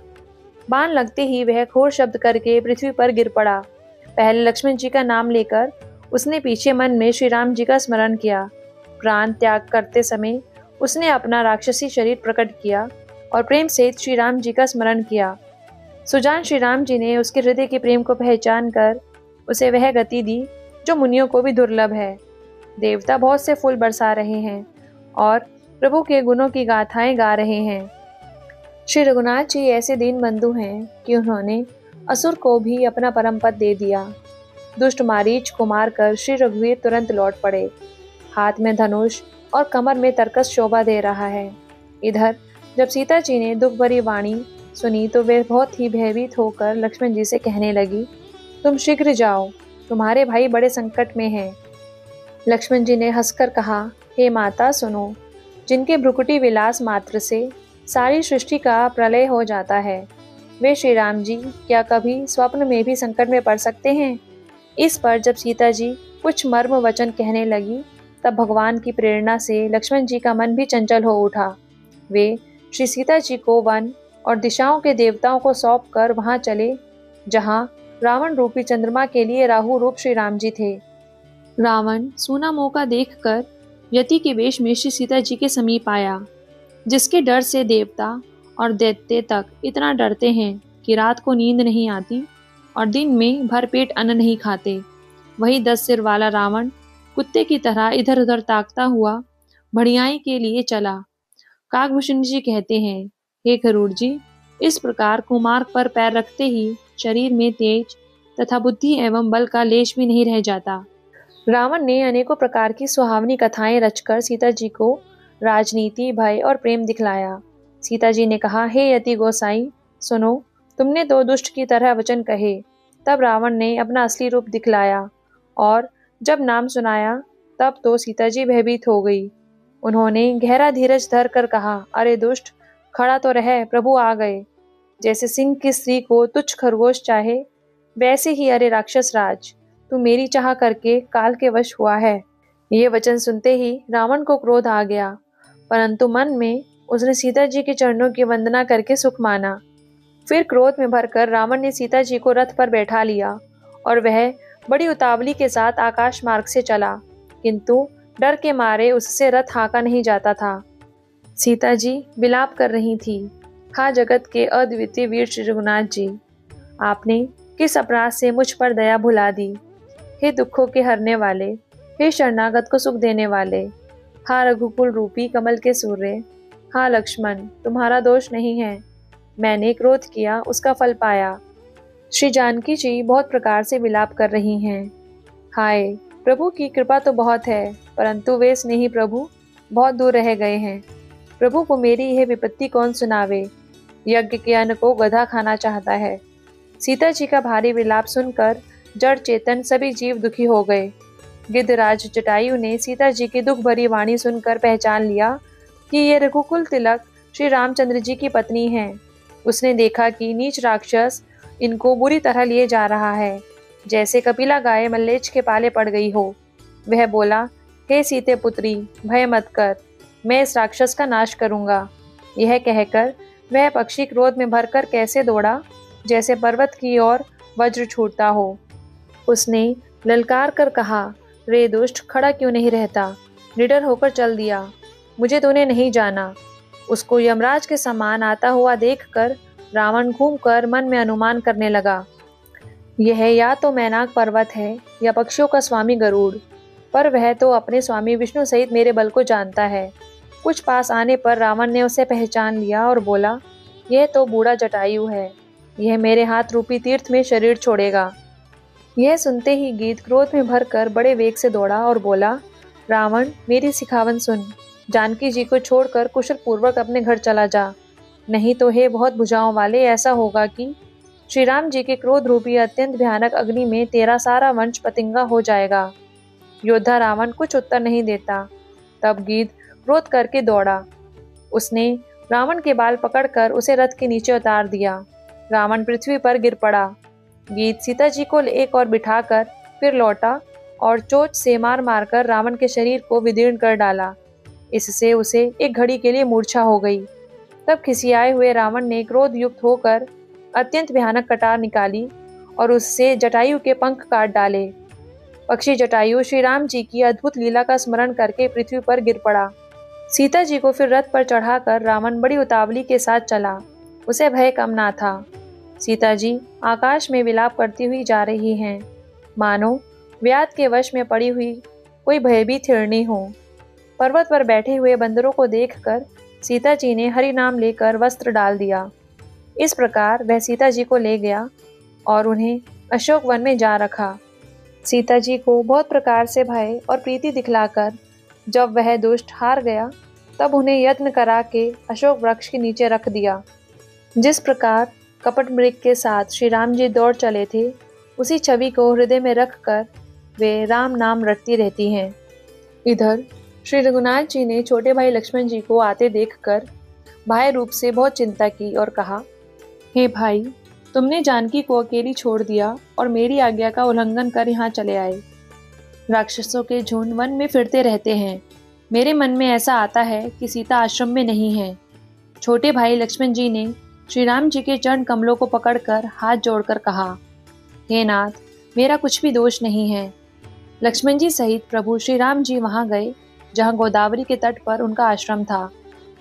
बाण लगते ही वह घोर शब्द करके पृथ्वी पर गिर पड़ा। पहले लक्ष्मण जी का नाम लेकर उसने पीछे मन में श्री राम जी का स्मरण किया। प्राण त्याग करते समय उसने अपना राक्षसी शरीर प्रकट किया और प्रेम से श्री राम जी का स्मरण किया। सुजान श्री राम जी ने उसके हृदय के प्रेम को पहचान कर उसे वह गति दी जो मुनियों को भी दुर्लभ है। देवता बहुत से फूल बरसा रहे हैं और प्रभु के गुणों की गाथाएं गा रहे हैं। श्री रघुनाथ जी ऐसे दीन बंधु हैं कि उन्होंने असुर को भी अपना परम पद दे दिया। दुष्ट मारीच को मारकर श्री रघुवीर तुरंत लौट पड़े। हाथ में धनुष और कमर में तरकस शोभा दे रहा है। इधर जब सीता जी ने दुख भरी वाणी सुनी तो वे बहुत ही भयभीत होकर लक्ष्मण जी से कहने लगी, तुम शीघ्र जाओ, तुम्हारे भाई बड़े संकट में हैं। लक्ष्मण जी ने हंसकर कहा, हे माता सुनो, जिनके भ्रुकुटी विलास मात्र से सारी सृष्टि का प्रलय हो जाता है, वे श्री राम जी क्या कभी स्वप्न में भी संकट में पड़ सकते हैं। इस पर जब सीता जी कुछ मर्म वचन कहने लगी तब भगवान की प्रेरणा से लक्ष्मण जी का मन भी चंचल हो उठा। वे श्री सीता जी को वन और दिशाओं के देवताओं को सौंप कर वहां चले जहां रावण रूपी चंद्रमा के लिए राहु रूप श्री राम जी थे। रावण सूना मौका देखकर यति के वेश में श्री सीता जी के समीप आया, जिसके डर से देवता और दैत्य तक इतना डरते हैं कि रात को नींद नहीं आती और दिन में भरपेट अन्न नहीं खाते। वही 10 सिर वाला रावण कुत्ते की तरह इधर उधर ताकता हुआ बढ़ियाई के लिए चला। काकभूषण जी कहते हैं, हे गरुड़ जी, इस प्रकार कुमार्ग पर पैर रखते ही शरीर में तेज तथा बुद्धि एवं बल का लेश भी नहीं रह जाता। रावण ने अनेकों प्रकार की सुहावनी कथाएं रचकर सीता जी को राजनीति, भय और प्रेम दिखलाया। सीता जी ने कहा, हे यति गोसाई, सुनो, तुमने तो दुष्ट की तरह वचन कहे तब रावण ने अपना असली रूप दिखलाया और जब नाम सुनाया तब तो सीता जी भयभीत हो गई। उन्होंने गहरा धीरज धर कर कहा, अरे दुष्ट, खड़ा तो रह, प्रभु आ गए। जैसे सिंह की स्त्री को तुच्छ खरगोश चाहे, वैसे ही अरे राक्षस राज, तू मेरी चाह करके काल के वश हुआ है। ये वचन सुनते ही रावण को क्रोध आ गया, परंतु मन में उसने सीता जी के चरणों की वंदना करके सुख माना। फिर क्रोध में भरकर रावण ने सीता जी को रथ पर बैठा लिया और वह बड़ी उतावली के साथ आकाश मार्ग से चला, किंतु डर के मारे उससे रथ हाँका नहीं जाता था। सीता जी विलाप कर रही थी, हा जगत के अद्वितीय वीर श्री रघुनाथ जी, आपने किस अपराध से मुझ पर दया भुला दी। हे दुखों के हरने वाले, हे शरणागत को सुख देने वाले, हा रघुकुल रूपी कमल के सूर्य, हा लक्ष्मण, तुम्हारा दोष नहीं है, मैंने क्रोध किया उसका फल पाया। श्री जानकी जी बहुत प्रकार से विलाप कर रही हैं। हाय, प्रभु की कृपा तो बहुत है, परंतु वे स्नेही प्रभु बहुत दूर रह गए हैं। प्रभु को मेरी यह विपत्ति कौन सुनावे, यज्ञ के अन्न को गधा खाना चाहता है। सीता जी का भारी विलाप सुनकर जड़ चेतन सभी जीव दुखी हो गए। गिद्धराज जटायु ने सीता जी की दुख भरी वाणी सुनकर पहचान लिया कि ये रघुकुल तिलक श्री रामचंद्र जी की पत्नी है। उसने देखा कि नीच राक्षस इनको बुरी तरह लिए जा रहा है, जैसे कपिला गाय मल्लेच्छ के पाले पड़ गई हो। वह बोला, हे सीते पुत्री, भय मत कर, मैं इस राक्षस का नाश करूंगा। यह कहकर वह पक्षी क्रोध में भरकर कैसे दौड़ा, जैसे पर्वत की ओर वज्र छूटता हो। उसने ललकार कर कहा, रे दुष्ट, खड़ा क्यों नहीं रहता, निडर होकर चल दिया, मुझे तूने नहीं जाना। उसको यमराज के समान आता हुआ देखकर रावण घूमकर मन में अनुमान करने लगा, यह या तो मैनाक पर्वत है या पक्षियों का स्वामी गरुड़, पर वह तो अपने स्वामी विष्णु सहित मेरे बल को जानता है। कुछ पास आने पर रावण ने उसे पहचान लिया और बोला, यह तो बूढ़ा जटायु है, यह मेरे हाथ रूपी तीर्थ में शरीर छोड़ेगा। यह सुनते ही गीत क्रोध में भरकर बड़े वेग से दौड़ा और बोला, रावण, मेरी सिखावन सुन, जानकी जी को छोड़कर कुशल पूर्वक अपने घर चला जा, नहीं तो हे बहुत भुजाओं वाले, ऐसा होगा कि श्री राम जी के क्रोध रूपी अत्यंत भयानक अग्नि में तेरा सारा वंश पतिंगा हो जाएगा। योद्धा रावण कुछ उत्तर नहीं देता। तब गीत क्रोध करके दौड़ा। उसने रावण के बाल पकड़कर उसे रथ के नीचे उतार दिया। रावण पृथ्वी पर गिर पड़ा। गीत सीता जी को एक और बिठाकर फिर लौटा और चोंच से मार मारकर रावण के शरीर को विदीर्ण कर डाला। इससे उसे एक घड़ी के लिए मूर्छा हो गई। तब खिसियाए हुए रावण ने क्रोध युक्त होकर अत्यंत भयानक कटार निकाली और उससे जटायु के पंख काट डाले। पक्षी जटायु श्री राम जी की अद्भुत लीला का स्मरण करके पृथ्वी पर गिर पड़ा। सीता जी को फिर रथ पर चढ़ाकर रावण बड़ी उतावली के साथ चला। उसे भय कम ना था। सीता जी आकाश में विलाप करती हुई जा रही हैं, मानो व्याध के वश में पड़ी हुई कोई भयभीत हिरणी हो। पर्वत पर बैठे हुए बंदरों को देखकर सीता जी ने हरि नाम लेकर वस्त्र डाल दिया। इस प्रकार वह सीता जी को ले गया और उन्हें अशोक वन में जा रखा। सीता जी को बहुत प्रकार से भय और प्रीति दिखलाकर जब वह दुष्ट हार गया, तब उन्हें यत्न करा के अशोक वृक्ष के नीचे रख दिया। जिस प्रकार कपट मृग के साथ श्री राम जी दौड़ चले थे, उसी छवि को हृदय में रखकर वे राम नाम रटती रहती हैं। इधर श्री रघुनाथ जी ने छोटे भाई लक्ष्मण जी को आते देखकर भाई रूप से बहुत चिंता की और कहा, हे भाई, तुमने जानकी को अकेली छोड़ दिया और मेरी आज्ञा का उल्लंघन कर यहाँ चले आए। राक्षसों के झुंड वन में फिरते रहते हैं। मेरे मन में ऐसा आता है कि सीता आश्रम में नहीं है। छोटे भाई लक्ष्मण जी ने श्री राम जी के चरण कमलों को पकड़कर हाथ जोड़कर कहा, हे नाथ, मेरा कुछ भी दोष नहीं है। लक्ष्मण जी सहित प्रभु श्री राम जी वहां गए जहां गोदावरी के तट पर उनका आश्रम था।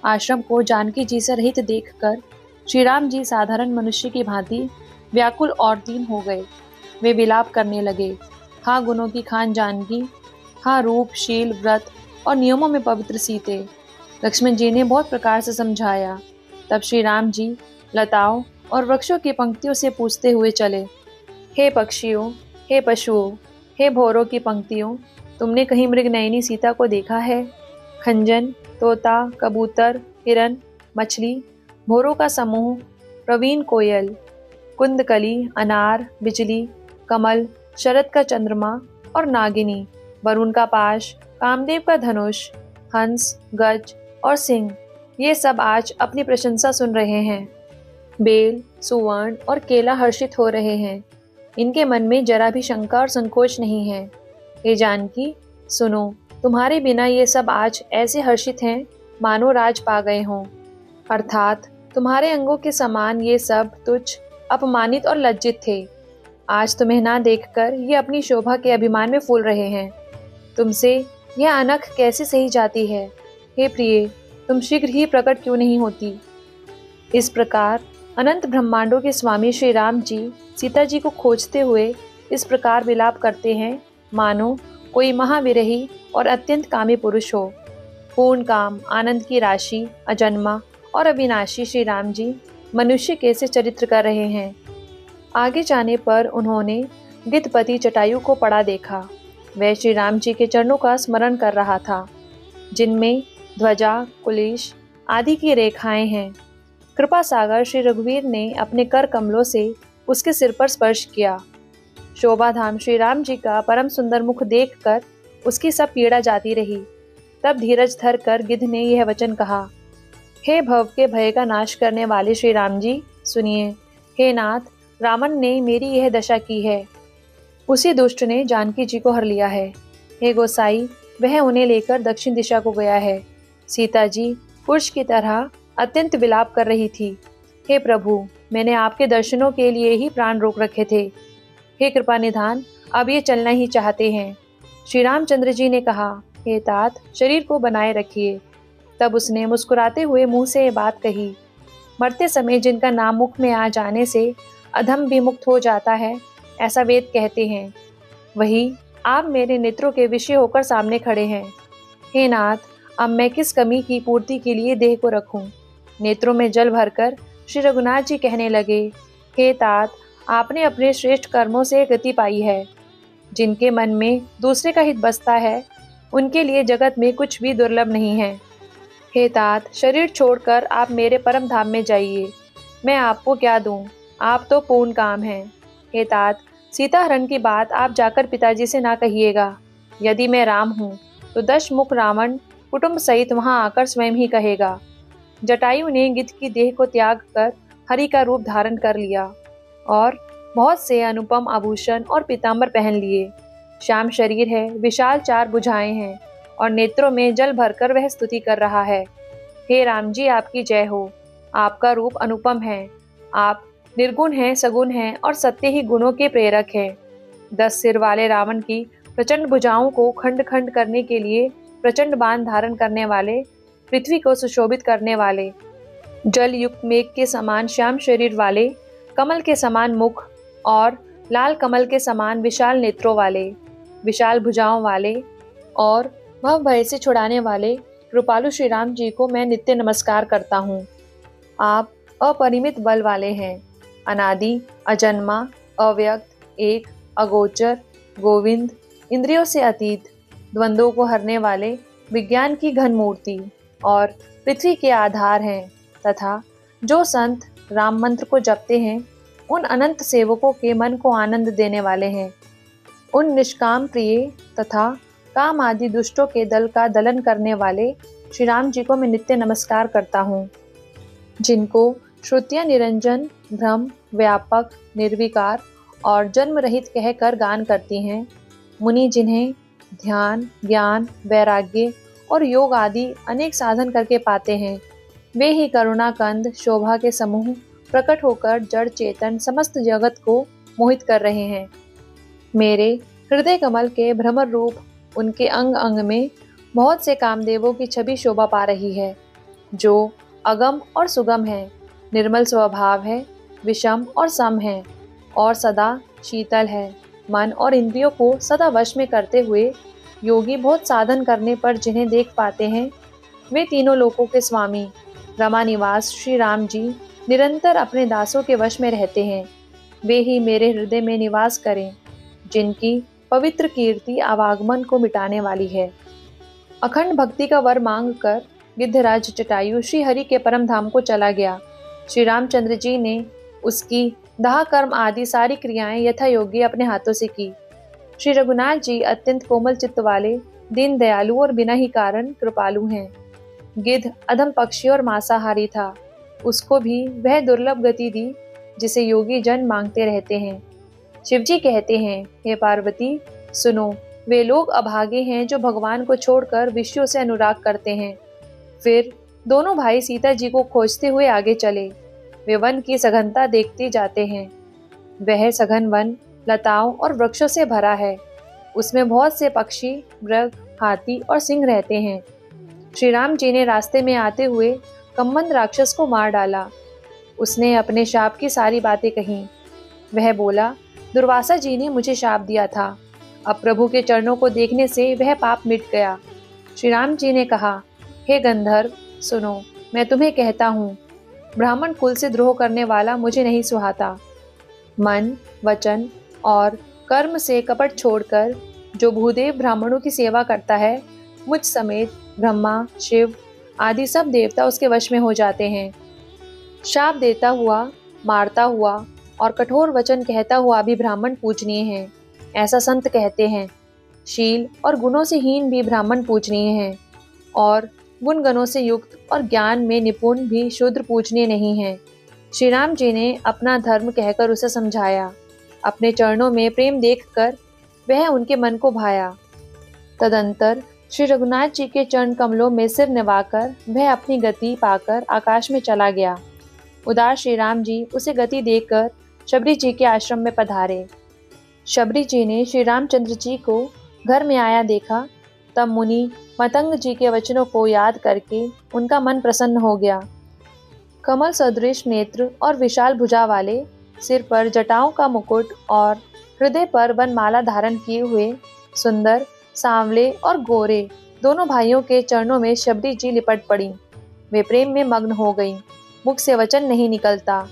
आश्रम को जानकी जी से रहित देखकर श्री राम जी साधारण मनुष्य की भांति व्याकुल और दीन हो गए। वे विलाप करने लगे, हाँ गुणों की खान जानकी, हाँ रूप, शील, व्रत और नियमों में पवित्र सीते। लक्ष्मण जी ने बहुत प्रकार से समझाया। तब श्री राम जी लताओं और वृक्षों की पंक्तियों से पूछते हुए चले, हे पक्षियों, हे पशुओं, हे भौरों की पंक्तियों, तुमने कहीं मृगनयनी सीता को देखा है? खंजन, तोता, कबूतर, हिरन, मछली, भौरों का समूह, प्रवीण कोयल, कुंदकली, अनार, बिजली, कमल, शरद का चंद्रमा और नागिनी, वरुण का पाश, कामदेव का धनुष, हंस, गज और सिंह, ये सब आज अपनी प्रशंसा सुन रहे हैं। बेल, सुवर्ण और केला हर्षित हो रहे हैं। इनके मन में जरा भी शंका और संकोच नहीं है। हे जानकी, सुनो, तुम्हारे बिना ये सब आज ऐसे हर्षित हैं मानो राज पा गए हों। अर्थात तुम्हारे अंगों के समान ये सब तुच्छ, अपमानित और लज्जित थे। आज तुम्हें ना देखकर ये अपनी शोभा के अभिमान में फूल रहे हैं। तुमसे यह अनख कैसे सही जाती है? हे प्रिय, तुम शीघ्र ही प्रकट क्यों नहीं होती? इस प्रकार अनंत ब्रह्मांडों के स्वामी श्री राम जी सीता जी को खोजते हुए इस प्रकार विलाप करते हैं मानो कोई महाविरही और अत्यंत कामी पुरुष हो। पूर्ण काम, आनंद की राशि, अजन्मा और अविनाशी श्री राम जी मनुष्य कैसे चरित्र कर रहे हैं। आगे जाने पर उन्होंने गिद्धपति जटायु को पड़ा देखा। वह श्री राम जी के चरणों का स्मरण कर रहा था, जिनमें ध्वजा, कुलिश आदि की रेखाएं हैं। कृपा सागर श्री रघुवीर ने अपने कर कमलों से उसके सिर पर स्पर्श किया। शोभाधाम श्री राम जी का परम सुंदर मुख देखकर उसकी सब पीड़ा जाती रही। तब धीरज धर कर गिद्ध ने यह वचन कहा, हे भव के भय का नाश करने वाले श्री राम जी, सुनिए। हे नाथ, रावण ने मेरी यह दशा की है। उसी दुष्ट ने जानकी जी को हर लिया है। हे गोसाई, वह उन्हें लेकर दक्षिण दिशा को गया है। सीता जी पुरुष की तरह अत्यंत विलाप कर रही थी। हे प्रभु, मैंने आपके दर्शनों के लिए ही प्राण रोक रखे थे। हे कृपा निधान, अब ये चलना ही चाहते हैं। श्री रामचंद्र जी ने कहा, हे तात, शरीर को बनाए रखिए। तब उसने मुस्कुराते हुए मुंह से ये बात कही, मरते समय जिनका नाम मुख में आ जाने से अधम भी मुक्त हो जाता है, ऐसा वेद कहते हैं, वही आप मेरे नेत्रों के विषय होकर सामने खड़े हैं। हे नाथ, अब मैं किस कमी की पूर्ति के लिए देह को रखूं? नेत्रों में जल भरकर श्री रघुनाथ जी कहने लगे, हे तात, आपने अपने श्रेष्ठ कर्मों से गति पाई है। जिनके मन में दूसरे का हित बसता है, उनके लिए जगत में कुछ भी दुर्लभ नहीं है। हे तात, शरीर छोड़कर आप मेरे परम धाम में जाइए। मैं आपको क्या दूं? आप तो पूर्ण काम हैं। हे तात, सीता हरण की बात आप जाकर पिताजी से ना कहिएगा। यदि मैं राम हूँ तो 10 मुख रावण कुटुंब सहित वहां आकर स्वयं ही कहेगा। जटायु ने गिद्ध की देह को त्याग कर हरि का रूप धारण कर लिया और बहुत से अनुपम आभूषण और पीताम्बर पहन लिए। श्याम शरीर है, विशाल 4 भुजाएं हैं और नेत्रों में जल भरकर वह स्तुति कर रहा है। हे राम जी, आपकी जय हो। आपका रूप अनुपम है। आप निर्गुण हैं, सगुण हैं और सत्य ही गुणों के प्रेरक हैं। 10 सिर वाले रावण की प्रचंड भुजाओं को खंड खंड करने के लिए प्रचंड बाण धारण करने वाले, पृथ्वी को सुशोभित करने वाले, जल युक्त मेघ के समान श्याम शरीर वाले, कमल के समान मुख और लाल कमल के समान विशाल नेत्रों वाले, विशाल भुजाओं वाले और भव भय से छुड़ाने वाले कृपालु श्री राम जी को मैं नित्य नमस्कार करता हूँ। आप अपरिमित बल वाले हैं, अनादि, अजन्मा, अव्यक्त, एक, अगोचर, गोविंद, इंद्रियों से अतीत, द्वंद्वों को हरने वाले, विज्ञान की घन मूर्ति और पृथ्वी के आधार हैं तथा जो संत राम मंत्र को जपते हैं, उन अनंत सेवकों के मन को आनंद देने वाले हैं। उन निष्काम प्रिय तथा काम आदि दुष्टों के दल का दलन करने वाले श्री राम जी को मैं नित्य नमस्कार करता हूँ, जिनको श्रुतियाँ निरंजन, भ्रम, व्यापक, निर्विकार और जन्म रहित कहकर गान करती हैं। मुनि जिन्हें ध्यान, ज्ञान, वैराग्य और योग आदि अनेक साधन करके पाते हैं, वे ही करुणाकंद शोभा के समूह प्रकट होकर जड़ चेतन समस्त जगत को मोहित कर रहे हैं। मेरे हृदय कमल के भ्रमर रूप उनके अंग अंग में बहुत से कामदेवों की छवि शोभा पा रही है, जो अगम और सुगम है, निर्मल स्वभाव है, विषम और सम है और सदा शीतल है। मन और इंद्रियों को सदा वश में करते हुए योगी बहुत साधन करने पर जिन्हें देख पाते हैं, वे तीनों लोकों के स्वामी रमा निवास श्री राम जी निरंतर अपने दासों के वश में रहते हैं। वे ही मेरे हृदय में निवास करें, जिनकी पवित्र कीर्ति आवागमन को मिटाने वाली है। अखंड भक्ति का वर मांग कर गिद्धराज जटायु श्री हरि के परम धाम को चला गया। श्री रामचंद्र जी ने उसकी दाह कर्म आदि सारी क्रियाएं यथा योग्य अपने हाथों से की। श्री रघुनाथ जी अत्यंत कोमल चित्त वाले, दीन दयालु और बिना ही कारण कृपालु हैं। गिद्ध अधम पक्षी और मांसाहारी था, उसको भी वह दुर्लभ गति दी जिसे योगी जन मांगते रहते हैं। शिवजी कहते हैं, हे पार्वती सुनो, वे लोग अभागे हैं जो भगवान को छोड़कर विषयों से अनुराग करते हैं। फिर दोनों भाई सीता जी को खोजते हुए आगे चले। वे वन की सघनता देखते जाते हैं। वह सघन वन लताओं और वृक्षों से भरा है। उसमें बहुत से पक्षी, मृग, हाथी और सिंह रहते हैं। श्री राम जी ने रास्ते में आते हुए कम्बंद राक्षस को मार डाला। उसने अपने शाप की सारी बातें कहीं। वह बोला, दुर्वासा जी ने मुझे शाप दिया था। अब प्रभु के चरणों को देखने से वह पाप मिट गया। श्री राम जी ने कहा, हे गंधर्व सुनो, मैं तुम्हें कहता हूँ, ब्राह्मण कुल से द्रोह करने वाला मुझे नहीं सुहाता। मन, वचन और कर्म से कपट छोड़कर जो भूदेव ब्राह्मणों की सेवा करता है, मुझ समेत ब्रह्मा, शिव आदि सब देवता उसके वश में हो जाते हैं। शाप देता हुआ, मारता हुआ और कठोर वचन कहता हुआ भी ब्राह्मण पूजनीय है, ऐसा संत कहते हैं। शील और गुणों से हीन भी ब्राह्मण पूजनीय हैं, और गुण गणों से युक्त और ज्ञान में निपुण भी शूद्र पूजनीय नहीं है। श्री राम जी ने अपना धर्म कहकर उसे समझाया। अपने चरणों में प्रेम देखकर वह उनके मन को भाया। तदंतर श्री रघुनाथ जी के चरण कमलों में सिर निवाकर वह अपनी गति पाकर आकाश में चला गया। उदार श्री राम जी उसे गति देखकर शबरी जी के आश्रम में पधारे। शबरी जी ने श्री रामचंद्र जी को घर में आया देखा, तब मुनि मतंग जी के वचनों को याद करके उनका मन प्रसन्न हो गया। कमल सदृश नेत्र और विशाल भुजा वाले, सिर पर जटाओं का मुकुट और हृदय पर वनमाला धारण किए हुए सुंदर, सांवले और गोरे दोनों भाइयों के चरणों में शबरी जी लिपट पड़ी। वे प्रेम में मग्न हो गईं। मुख से वचन नहीं निकलता।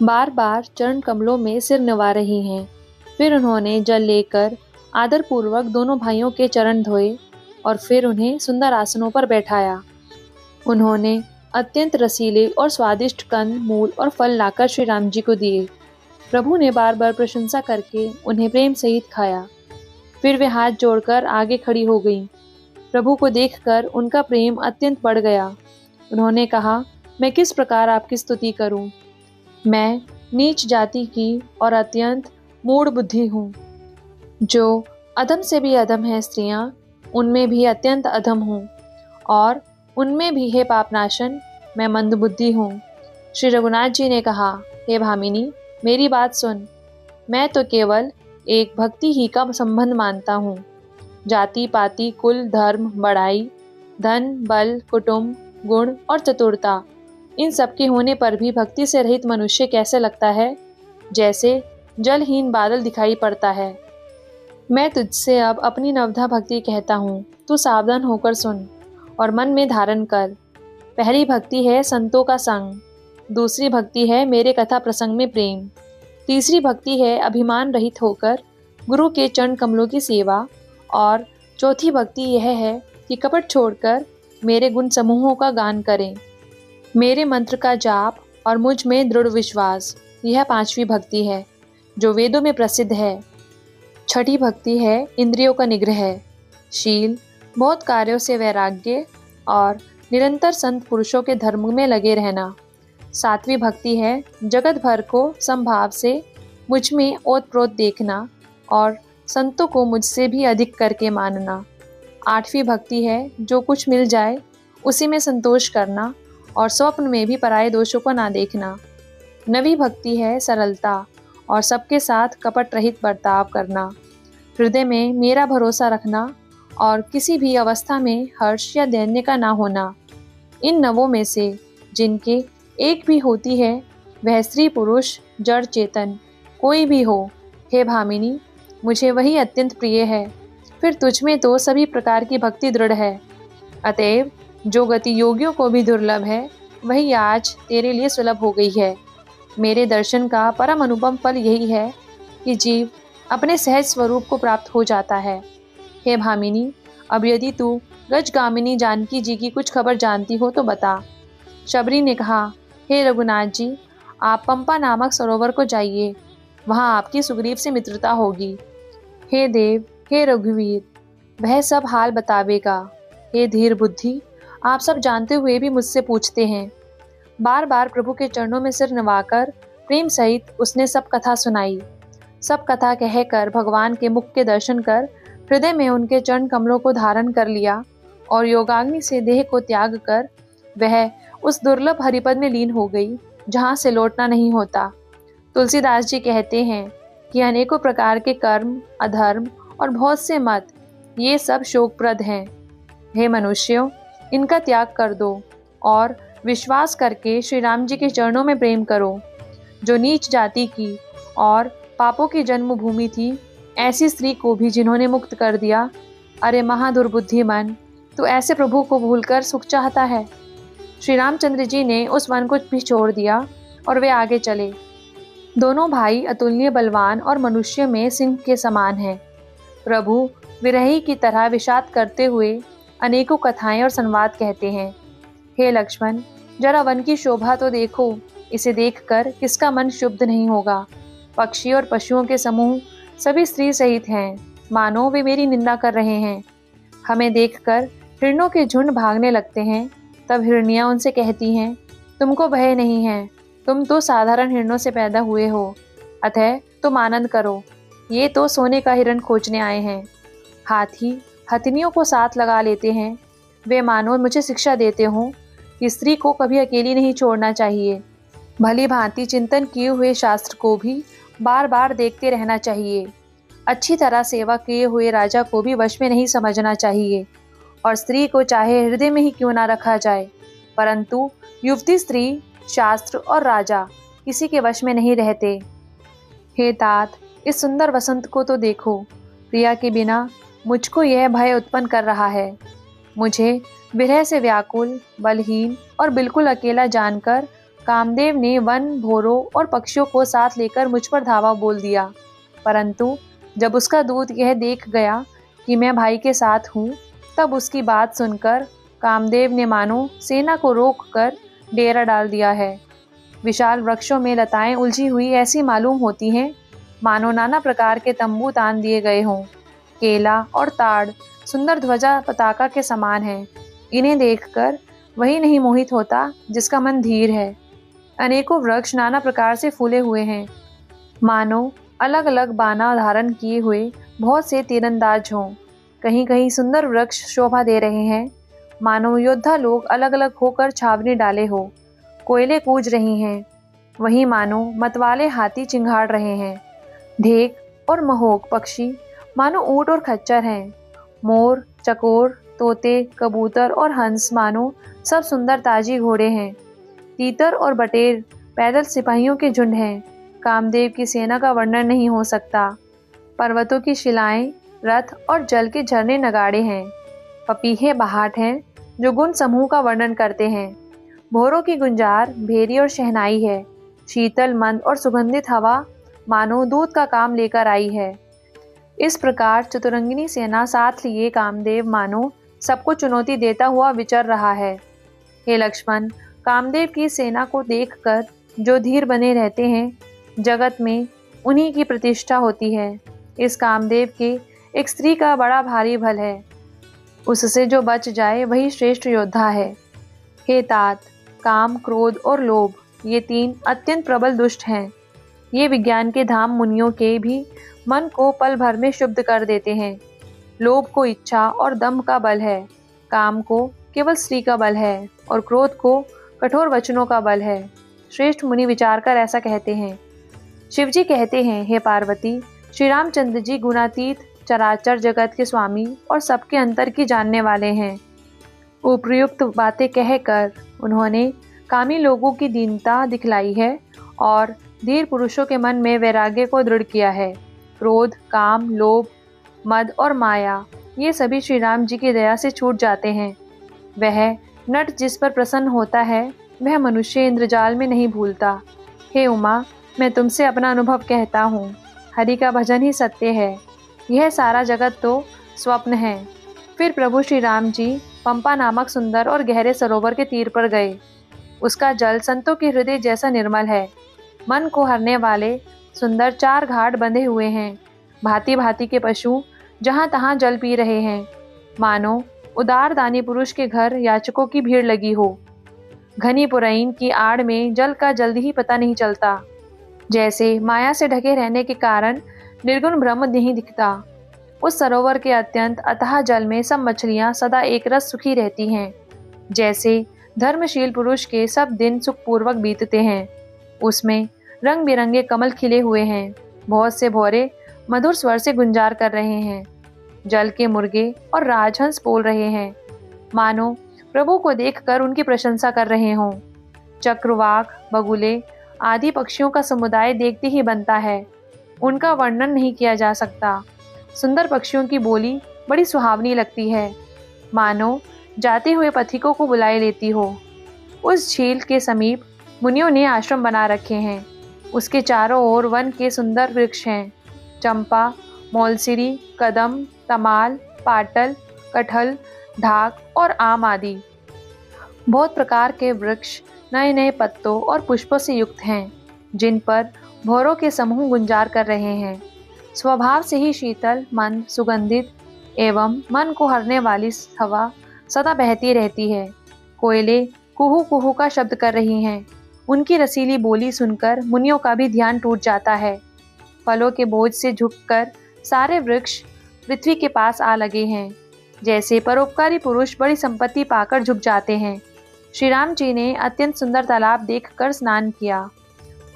बार बार चरण कमलों में सिर नवा रही हैं। फिर उन्होंने जल लेकर आदर पूर्वक दोनों भाइयों के चरण धोए और फिर उन्हें सुंदर आसनों पर बैठाया। उन्होंने अत्यंत रसीले और स्वादिष्ट कंद, मूल और फल लाकर श्री राम जी को दिए। प्रभु ने बार बार प्रशंसा करके उन्हें प्रेम सहित खाया। फिर वे हाथ जोड़कर आगे खड़ी हो गईं। प्रभु को देखकर उनका प्रेम अत्यंत बढ़ गया। उन्होंने कहा, मैं किस प्रकार आपकी स्तुति करूं? मैं नीच जाति की और अत्यंत मूढ़ बुद्धि हूँ। जो अधम से भी अधम है स्त्रियां, उनमें भी अत्यंत अधम हूँ, और उनमें भी है पापनाशन, मैं मंदबुद्धि हूँ। श्री रघुनाथ जी ने कहा, हे भामिनी, मेरी बात सुन। मैं तो केवल एक भक्ति ही का संबंध मानता हूँ। जाति पाति, कुल, धर्म, बड़ाई, धन, बल, कुटुंब, गुण और चतुरता, इन सब के होने पर भी भक्ति से रहित मनुष्य कैसे लगता है? जैसे जलहीन बादल दिखाई पड़ता है। मैं तुझसे अब अपनी नवधा भक्ति कहता हूँ, तू सावधान होकर सुन और मन में धारण कर। पहली भक्ति है संतों का संग, दूसरी भक्ति है मेरे कथा प्रसंग में प्रेम, तीसरी भक्ति है अभिमान रहित होकर गुरु के चरण कमलों की सेवा, और चौथी भक्ति यह है कि कपट छोड़कर मेरे गुण समूहों का गान करें। मेरे मंत्र का जाप और मुझ में दृढ़ विश्वास, यह पांचवी भक्ति है जो वेदों में प्रसिद्ध है। छठी भक्ति है इंद्रियों का निग्रह, शील, बहुत कार्यों से वैराग्य और निरंतर संत पुरुषों के धर्म में लगे रहना। सातवीं भक्ति है जगत भर को समभाव से मुझ में ओतप्रोत देखना और संतों को मुझसे भी अधिक करके मानना। आठवीं भक्ति है जो कुछ मिल जाए उसी में संतोष करना और स्वप्न में भी पराये दोषों को ना देखना। नवीं भक्ति है सरलता और सबके साथ कपट रहित बर्ताव करना, हृदय में मेरा भरोसा रखना और किसी भी अवस्था में हर्ष या दैन्य का ना होना। इन नवों में से जिनके एक भी होती है, वह स्त्री पुरुष जड़ चेतन कोई भी हो, हे भामिनी, मुझे वही अत्यंत प्रिय है। फिर तुझ में तो सभी प्रकार की भक्ति दृढ़ है। अतएव जो गति योगियों को भी दुर्लभ है, वही आज तेरे लिए सुलभ हो गई है। मेरे दर्शन का परम अनुपम फल यही है कि जीव अपने सहज स्वरूप को प्राप्त हो जाता है। हे भामिनी, अब यदि तू गजगामिनी जानकी जी की कुछ खबर जानती हो तो बता। शबरी ने कहा, हे रघुनाथ जी, आप पंपा नामक सरोवर को जाइए, वहाँ आपकी सुग्रीव से मित्रता होगी। हे देव, हे रघुवीर, वह सब हाल बतावेगा। हे धीर बुद्धि, आप सब जानते हुए भी मुझसे पूछते हैं। बार बार प्रभु के चरणों में सिर नवाकर प्रेम सहित उसने सब कथा सुनाई। सब कथा कहकर भगवान के मुख के दर्शन कर हृदय में उनके चरण कमलों को धारण कर लिया और योगाग्नि से देह को त्याग कर वह उस दुर्लभ हरिपद में लीन हो गई जहाँ से लौटना नहीं होता। तुलसीदास जी कहते हैं कि अनेकों प्रकार के कर्म, अधर्म और बहुत से मत, ये सब शोकप्रद हैं। हे मनुष्यों, इनका त्याग कर दो और विश्वास करके श्री राम जी के चरणों में प्रेम करो। जो नीच जाति की और पापों की जन्मभूमि थी, ऐसी स्त्री को भी जिन्होंने मुक्त कर दिया। अरे महादुर्बुद्धि मन, तू ऐसे प्रभु को भूलकर सुख चाहता है। श्री रामचंद्र जी ने उस वन को भी छोड़ दिया और वे आगे चले। दोनों भाई अतुलनीय बलवान और मनुष्य में सिंह के समान हैं। प्रभु विरही की तरह विषाद करते हुए अनेकों कथाएं और संवाद कहते हैं। हे लक्ष्मण, जरा वन की शोभा तो देखो, इसे देखकर किसका मन शुद्ध नहीं होगा। पक्षी और पशुओं के समूह सभी स्त्री सहित हैं, मानो वे मेरी निंदा कर रहे हैं। हमें देखकर हिरणों के झुंड भागने लगते हैं। तब हिरनियां उनसे कहती हैं, तुमको भय नहीं है, तुम तो साधारण हिरणों से पैदा हुए हो, अतः तुम आनंद करो। ये तो सोने का हिरण खोजने आए हैं। हाथी हथनियों को साथ लगा लेते हैं। वे मानो मुझे शिक्षा देते हों कि स्त्री को कभी अकेली नहीं छोड़ना चाहिए। भली भांति चिंतन किए हुए शास्त्र को भी बार बार देखते रहना चाहिए। अच्छी तरह सेवा किए हुए राजा को भी वश में नहीं समझना चाहिए, और स्त्री को चाहे हृदय में ही क्यों ना रखा जाए, परंतु युवती, स्त्री, शास्त्र और राजा किसी के वश में नहीं रहते। हे तात, इस सुंदर वसंत को तो देखो। प्रिया के बिना मुझको यह भय उत्पन्न कर रहा है। मुझे विरह से व्याकुल, बलहीन और बिल्कुल अकेला जानकर कामदेव ने वन, भोरों और पक्षियों को साथ लेकर मुझ पर धावा बोल दिया। परंतु जब उसका दूत यह देख गया कि मैं भाई के साथ हूँ, तब उसकी बात सुनकर कामदेव ने मानो सेना को रोककर डेरा डाल दिया है। विशाल वृक्षों में लताएं उलझी हुई ऐसी मालूम होती हैं, मानो नाना प्रकार के तंबू तान दिए गए हों। केला और ताड़ सुंदर ध्वजा पताका के समान है। इन्हें देखकर वही नहीं मोहित होता जिसका मन धीर है। अनेकों वृक्ष नाना प्रकार से फूले हुए हैं, मानो अलग अलग बाना धारण किए हुए बहुत से तीरंदाज हों। कहीं कहीं सुंदर वृक्ष शोभा दे रहे हैं, मानो योद्धा लोग अलग अलग होकर छावनी डाले हो। कोयले कूज रही हैं, वहीं मानो मतवाले हाथी चिंघाड़ रहे हैं। ढेक और महोक पक्षी मानो ऊंट और खच्चर हैं। मोर, चकोर, तोते, कबूतर और हंस मानो सब सुंदर ताजी घोड़े हैं। तीतर और बटेर पैदल सिपाहियों के झुंड हैं। कामदेव की सेना का वर्णन नहीं हो सकता। पर्वतों की शिलाएं, रथ और जल के झरने नगाड़े हैं। पपीहे बहाट हैं जो गुण समूह का वर्णन करते हैं। भोरों की गुंजार, भेरी और शहनाई है। शीतल, मंद और सुगंधित हवा मानो दूध का काम लेकर आई है। इस प्रकार चतुरंगिनी सेना साथ लिए कामदेव मानो सबको चुनौती देता हुआ विचर रहा है। हे लक्ष्मण, कामदेव की सेना को देखकर जो धीर बने रहते हैं, जगत में उन्हीं की प्रतिष्ठा होती है। इस कामदेव के एक स्त्री का बड़ा भारी भल है। उससे जो बच जाए वही श्रेष्ठ योद्धा है। हे तात, काम, क्रोध और लोभ ये तीन अत्यंत प्रबल दुष्ट हैं। ये विज्ञान के धाम मुनियों के भी मन को पल भर में शुद्ध कर देते हैं। लोभ को इच्छा और दंभ का बल है, काम को केवल स्त्री का बल है और क्रोध को कठोर वचनों का बल है। श्रेष्ठ मुनि विचार कर ऐसा कहते हैं। शिवजी कहते हैं, हे पार्वती, श्री रामचंद्र जी गुणातीत, चराचर जगत के स्वामी और सबके अंतर की जानने वाले हैं। उपयुक्त बातें कहकर उन्होंने कामी लोगों की दीनता दिखलाई है और धीर पुरुषों के मन में वैराग्य को दृढ़ किया है। क्रोध, काम, लोभ, मद और माया ये सभी श्री राम जी की दया से छूट जाते हैं। वह नट जिस पर प्रसन्न होता है वह मनुष्य इंद्रजाल में नहीं भूलता। हे उमा, मैं तुमसे अपना अनुभव कहता हूँ। हरि का भजन ही सत्य है, यह सारा जगत तो स्वप्न है। फिर प्रभु श्री राम जी पंपा नामक सुंदर और गहरे सरोवर के तीर पर गए। उसका जल संतों के हृदय जैसा निर्मल है। मन को हरने वाले सुंदर 4 घाट बंधे हुए हैं। भांति भांति के पशु जहां तहां जल पी रहे हैं, मानो उदार दानी पुरुष के घर याचकों की भीड़ लगी हो। घनी पुरैन की आड़ में जल का जल्दी ही पता नहीं चलता। जैसे माया से ढके रहने के कारण निर्गुण ब्रह्म नहीं दिखता, उस सरोवर के अत्यंत अथाह जल में सब मछलियां सदा एक रस सुखी रहती हैं। जैसे धर्मशील पुरुष के सब दिन सुखपूर्वक बीतते हैं, उसमें रंग बिरंगे कमल खिले हुए हैं। बहुत से भौरे मधुर स्वर से गुंजार कर रहे हैं। जल के मुर्गे और राजहंस बोल रहे हैं, मानो प्रभु को देखकर उनकी प्रशंसा कर रहे हों। चक्रवाक, बगुले आदि पक्षियों का समुदाय देखते ही बनता है, उनका वर्णन नहीं किया जा सकता। सुंदर पक्षियों की बोली बड़ी सुहावनी लगती है, मानो जाते हुए पथिकों को बुलाए लेती हो। उस झील के समीप मुनियों ने आश्रम बना रखे हैं। उसके चारों ओर वन के सुंदर वृक्ष हैं, चंपा, मौलसिरी, कदम, तमाल, पाटल, कटहल, ढाक और आम आदि। बहुत प्रकार के वृक्ष नए नए पत्तों और पुष्पों से युक्त हैं, जिन पर भौरों के समूह गुंजार कर रहे हैं। स्वभाव से ही शीतल, मंद, सुगंधित एवं मन को हरने वाली हवा सदा बहती रहती है। कोयले कुहू कुहू का शब्द कर रही हैं। उनकी रसीली बोली सुनकर मुनियों का भी ध्यान टूट जाता है। फलों के बोझ से झुककर सारे वृक्ष पृथ्वी के पास आ लगे हैं। जैसे परोपकारी पुरुष बड़ी संपत्ति पाकर झुक जाते हैं। श्री राम जी ने अत्यंत सुंदर तालाब देखकर स्नान किया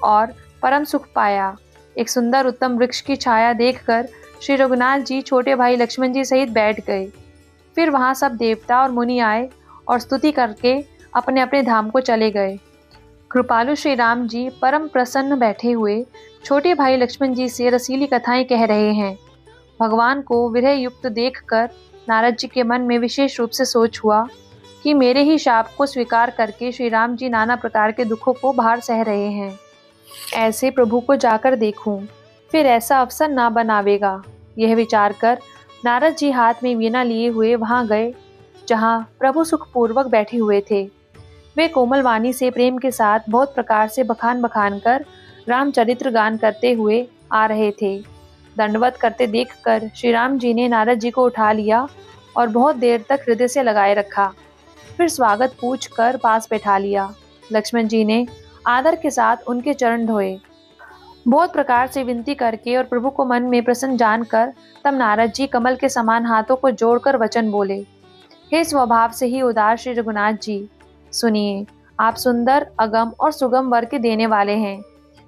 और परम सुख पाया। एक सुंदर उत्तम वृक्ष की छाया देखकर श्री रघुनाथ जी छोटे भाई लक्ष्मण जी सहित बैठ गए। फिर वहां सब देवता और मुनि आए और स्तुति करके अपने अपने धाम को चले गए। कृपालु श्री राम जी परम प्रसन्न बैठे हुए छोटे भाई लक्ष्मण जी से रसीली कथाएं कह रहे हैं। भगवान को विरह युक्त देखकर नारद जी के मन में विशेष रूप से सोच हुआ कि मेरे ही शाप को स्वीकार करके श्री राम जी नाना प्रकार के दुखों को बाहर सह रहे हैं। ऐसे प्रभु को जाकर देखूं, फिर ऐसा अवसर ना बनावेगा। यह विचार कर नारद जी हाथ में वीणा लिए हुए वहां गए, जहां प्रभु सुखपूर्वक बैठे हुए थे। वे कोमल वाणी से प्रेम के साथ बहुत प्रकार से बखान बखान कर रामचरित्र गान करते हुए आ रहे थे। दंडवत करते देखकर श्री राम जी ने नारद जी को उठा लिया और बहुत देर तक हृदय से लगाए रखा। फिर स्वागत पूछ कर पास बैठा लिया। लक्ष्मण जी ने आदर के साथ उनके चरण धोए। बहुत प्रकार से विनती करके और प्रभु को मन में प्रसन्न जानकर तब नारद जी कमल के समान हाथों को जोड़कर वचन बोले, हे स्वभाव से ही उदार श्री रघुनाथ जी, सुनिए, आप सुंदर, अगम और सुगम वर के देने वाले हैं।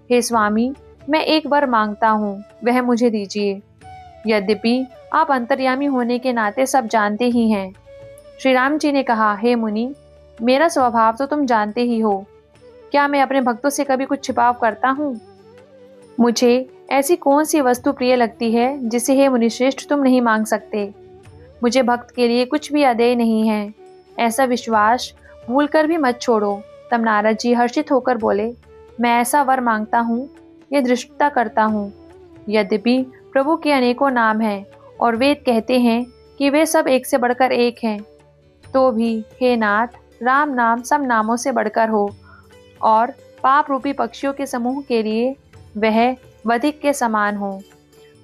हे स्वामी, मैं एक वर मांगता हूँ, वह मुझे दीजिए। यद्यपि आप अंतर्यामी होने के नाते सब जानते ही हैं। श्री राम जी ने कहा, हे मुनि, मेरा स्वभाव तो तुम जानते ही हो। क्या मैं अपने भक्तों से कभी कुछ छिपाव करता हूँ? मुझे ऐसी कौन सी वस्तु प्रिय लगती है जिसे हे मुनिश्रेष्ठ तुम नहीं मांग सकते। मुझे भक्त के लिए कुछ भी अदेय नहीं है, ऐसा विश्वास भूलकर भी मत छोड़ो। तब नारद जी हर्षित होकर बोले, मैं ऐसा वर मांगता हूँ, यह धृष्टता करता हूँ। यद्यपि प्रभु के अनेकों नाम हैं और वेद कहते हैं कि वे सब एक से बढ़कर एक हैं, तो भी हे नाथ, राम नाम सब नामों से बढ़कर हो और पाप रूपी पक्षियों के समूह के लिए वह वधिक के समान हो।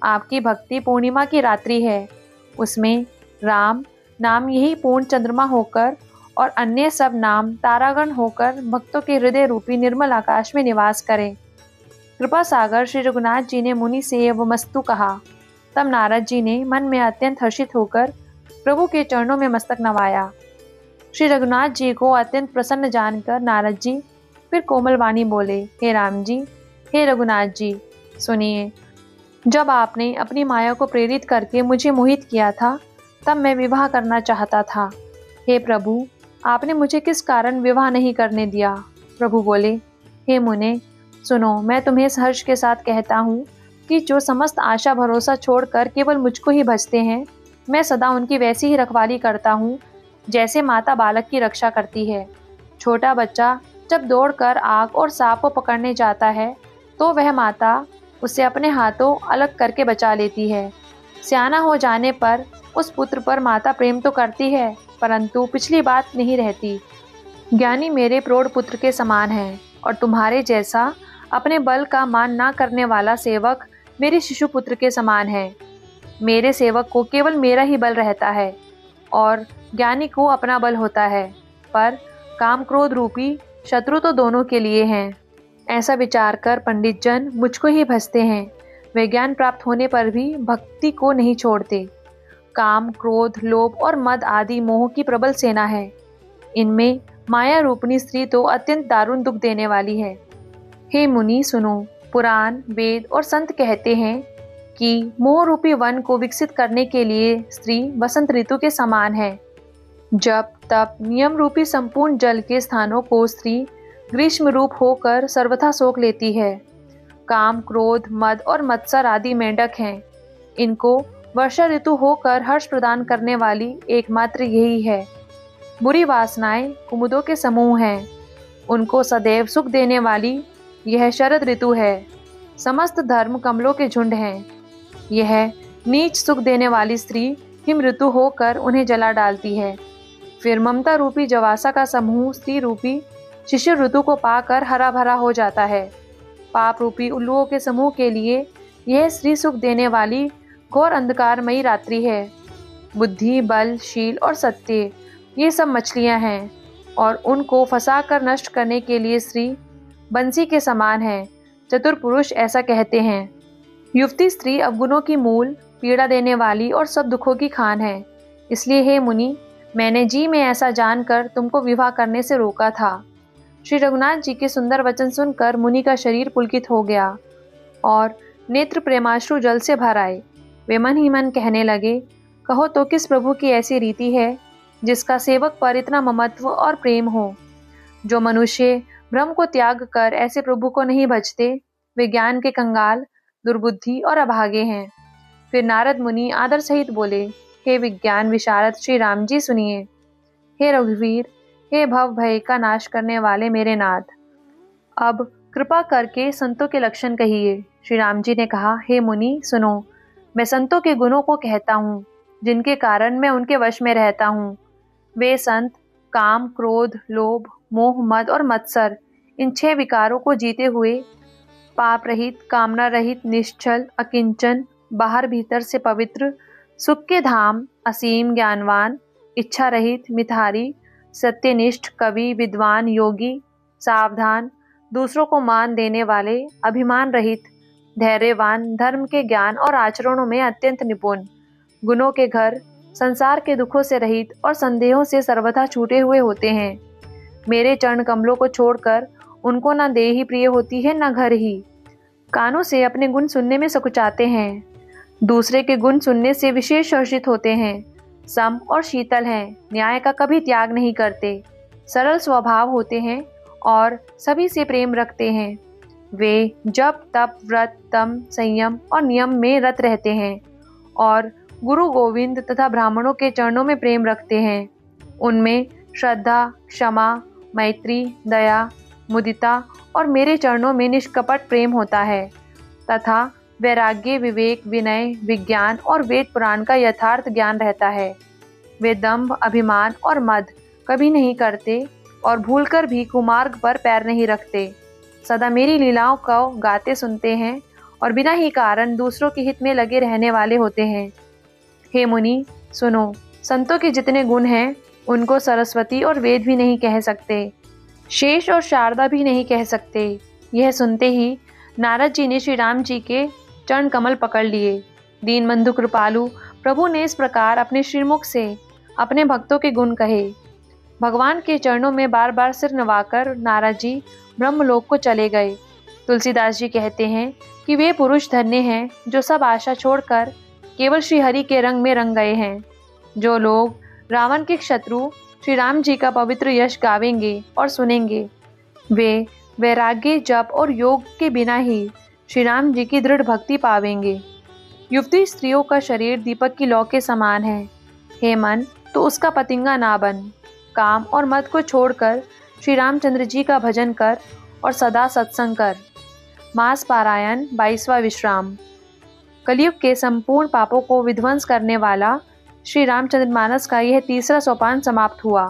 आपकी भक्ति पूर्णिमा की रात्रि है, उसमें राम नाम यही पूर्ण चंद्रमा होकर और अन्य सब नाम तारागण होकर भक्तों के हृदय रूपी निर्मल आकाश में निवास करें। कृपा सागर श्री रघुनाथ जी ने मुनि से एवं मस्तु कहा। तब नारद जी ने मन में अत्यंत हर्षित होकर प्रभु के चरणों में मस्तक नवाया। श्री रघुनाथ जी को अत्यंत प्रसन्न जानकर नारद जी फिर कोमल वाणी बोले, हे राम जी, हे रघुनाथ जी, सुनिए, जब आपने अपनी माया को प्रेरित करके मुझे मोहित किया था, तब मैं विवाह करना चाहता था। हे प्रभु, आपने मुझे किस कारण विवाह नहीं करने दिया? प्रभु बोले, हे मुने, सुनो, मैं तुम्हें हर्ष के साथ कहता हूँ कि जो समस्त आशा भरोसा छोड़कर केवल मुझको ही भजते हैं, मैं सदा उनकी वैसी ही रखवाली करता हूँ जैसे माता बालक की रक्षा करती है। छोटा बच्चा जब दौड़कर आग और सांप को पकड़ने जाता है, तो वह माता उसे अपने हाथों अलग करके बचा लेती है। सियाना हो जाने पर उस पुत्र पर माता प्रेम तो करती है, परंतु पिछली बात नहीं रहती। ज्ञानी मेरे प्रौढ़ पुत्र के समान है और तुम्हारे जैसा अपने बल का मान ना करने वाला सेवक मेरे शिशु पुत्र के समान है। मेरे सेवक को केवल मेरा ही बल रहता है और ज्ञानी को अपना बल होता है, पर काम क्रोध रूपी शत्रु तो दोनों के लिए हैं। ऐसा विचार कर पंडित जन मुझको ही भजते हैं। वे ज्ञान प्राप्त होने पर भी भक्ति को नहीं छोड़ते। काम, क्रोध, लोभ और मद आदि मोह की प्रबल सेना है। इनमें माया रूपनी स्त्री तो अत्यंत दारुण दुख देने वाली है। हे मुनि सुनो, पुराण, वेद और संत कहते हैं कि मोह रूपी वन को विकसित करने के लिए स्त्री वसंत ऋतु के समान है। जब तब नियम रूपी संपूर्ण जल के स्थानों को स्त्री ग्रीष्म रूप होकर सर्वथा सोख लेती है। काम, क्रोध, मद और मत्सर आदि मेंढक हैं। इनको वर्षा ऋतु होकर हर्ष प्रदान करने वाली एकमात्र यही है। बुरी वासनाएं कुमुदों के समूह हैं। उनको सदैव सुख देने वाली यह शरद ऋतु है। समस्त धर्म कमलों के झुंड हैं। यह नीच सुख देने वाली स्त्री हिम ऋतु होकर उन्हें जला डालती है। फिर ममता रूपी जवासा का समूह स्त्री रूपी शिशिर ऋतु को पाकर हरा भरा हो जाता है। पाप रूपी उल्लुओं के समूह के लिए यह स्त्री सुख देने वाली घोर अंधकारमयी रात्रि है। बुद्धि, बल, शील और सत्य ये सब मछलियां हैं और उनको फंसा कर नष्ट करने के लिए स्त्री बंसी के समान है। चतुर पुरुष ऐसा कहते हैं। युवती स्त्री अवगुणों की मूल, पीड़ा देने वाली और सब दुखों की खान है। इसलिए हे मुनि, मैंने जी में ऐसा जानकर तुमको विवाह करने से रोका था। श्री रघुनाथ जी के सुंदर वचन सुनकर मुनि का शरीर पुलकित हो गया और नेत्र प्रेमाश्रु जल से भर आए। वे मन ही मन कहने लगे, कहो तो किस प्रभु की ऐसी रीति है जिसका सेवक पर इतना ममत्व और प्रेम हो। जो मनुष्य भ्रम को त्याग कर ऐसे प्रभु को नहीं भजते, वे ज्ञान के कंगाल, दुर्बुद्धि और अभागे हैं। फिर नारद मुनि आदर सहित बोले, हे विज्ञान विशारद श्री राम जी सुनिए। हे रघुवीर, हे भव भय का नाश करने वाले मेरे नाथ, अब कृपा करके संतों के लक्षण कहिए। श्री राम जी ने कहा, हे मुनि सुनो, मैं संतों के गुणों को कहता हूँ जिनके कारण मैं उनके वश में रहता हूँ। वे संत काम, क्रोध, लोभ, मोह, मद और मत्सर इन 6 विकारों को जीते हुए पाप रहित, कामना रहित, निश्चल, अकिंचन, बाहर भीतर से पवित्र, सुख के धाम, असीम, ज्ञानवान, इच्छा रहित, मिथारी, सत्यनिष्ठ, कवि, विद्वान, योगी, सावधान, दूसरों को मान देने वाले, अभिमान रहित, धैर्यवान, धर्म के ज्ञान और आचरणों में अत्यंत निपुण, गुणों के घर, संसार के दुखों से रहित और संदेहों से सर्वथा छूटे हुए होते हैं। मेरे चरण कमलों को छोड़कर उनको न देह ही प्रिय होती है न घर ही। कानों से अपने गुण सुनने में सकुचाते हैं, दूसरे के गुण सुनने से विशेष हर्षित होते हैं। सम और शीतल हैं, न्याय का कभी त्याग नहीं करते, सरल स्वभाव होते हैं और सभी से प्रेम रखते हैं। वे जप, तप, व्रत, तम, संयम और नियम में रत रहते हैं और गुरु गोविंद तथा ब्राह्मणों के चरणों में प्रेम रखते हैं। उनमें श्रद्धा, क्षमा, मैत्री, दया, मुदिता और मेरे चरणों में निष्कपट प्रेम होता है तथा वैराग्य, विवेक, विनय, विज्ञान और वेद पुराण का यथार्थ ज्ञान रहता है। वे दंभ, अभिमान और मद कभी नहीं करते और भूलकर भी कुमार्ग पर पैर नहीं रखते। सदा मेरी लीलाओं को गाते सुनते हैं और बिना ही कारण दूसरों के हित में लगे रहने वाले होते हैं। हे मुनि सुनो, संतों के जितने गुण हैं उनको सरस्वती और वेद भी नहीं कह सकते, शेष और शारदा भी नहीं कह सकते। यह सुनते ही नारद जी ने श्री राम जी के चरण कमल पकड़ लिए। दीनबंधु कृपालु प्रभु ने इस प्रकार अपने श्रीमुख से अपने भक्तों के गुण कहे। भगवान के चरणों में बार बार सिर नवाकर नारद जी ब्रह्मलोक को चले गए। तुलसीदास जी कहते हैं कि वे पुरुष धन्य हैं जो सब आशा छोड़कर केवल श्री हरि के रंग में रंग गए हैं। जो लोग रावण के शत्रु श्री राम जी का पवित्र यश गावेंगे और सुनेंगे, वे वैराग्य, जप और योग के बिना ही श्री राम जी की दृढ़ भक्ति पावेंगे। युवती स्त्रियों का शरीर दीपक की लौ के समान है। हे मन, तो उसका पतिंगा ना बन। काम और मद को छोड़कर श्री रामचंद्र जी का भजन कर और सदा सत्संग कर। मास पारायण 22वां विश्राम। कलयुग के संपूर्ण पापों को विध्वंस करने वाला श्री रामचंद्र मानस का यह तीसरा सोपान समाप्त हुआ।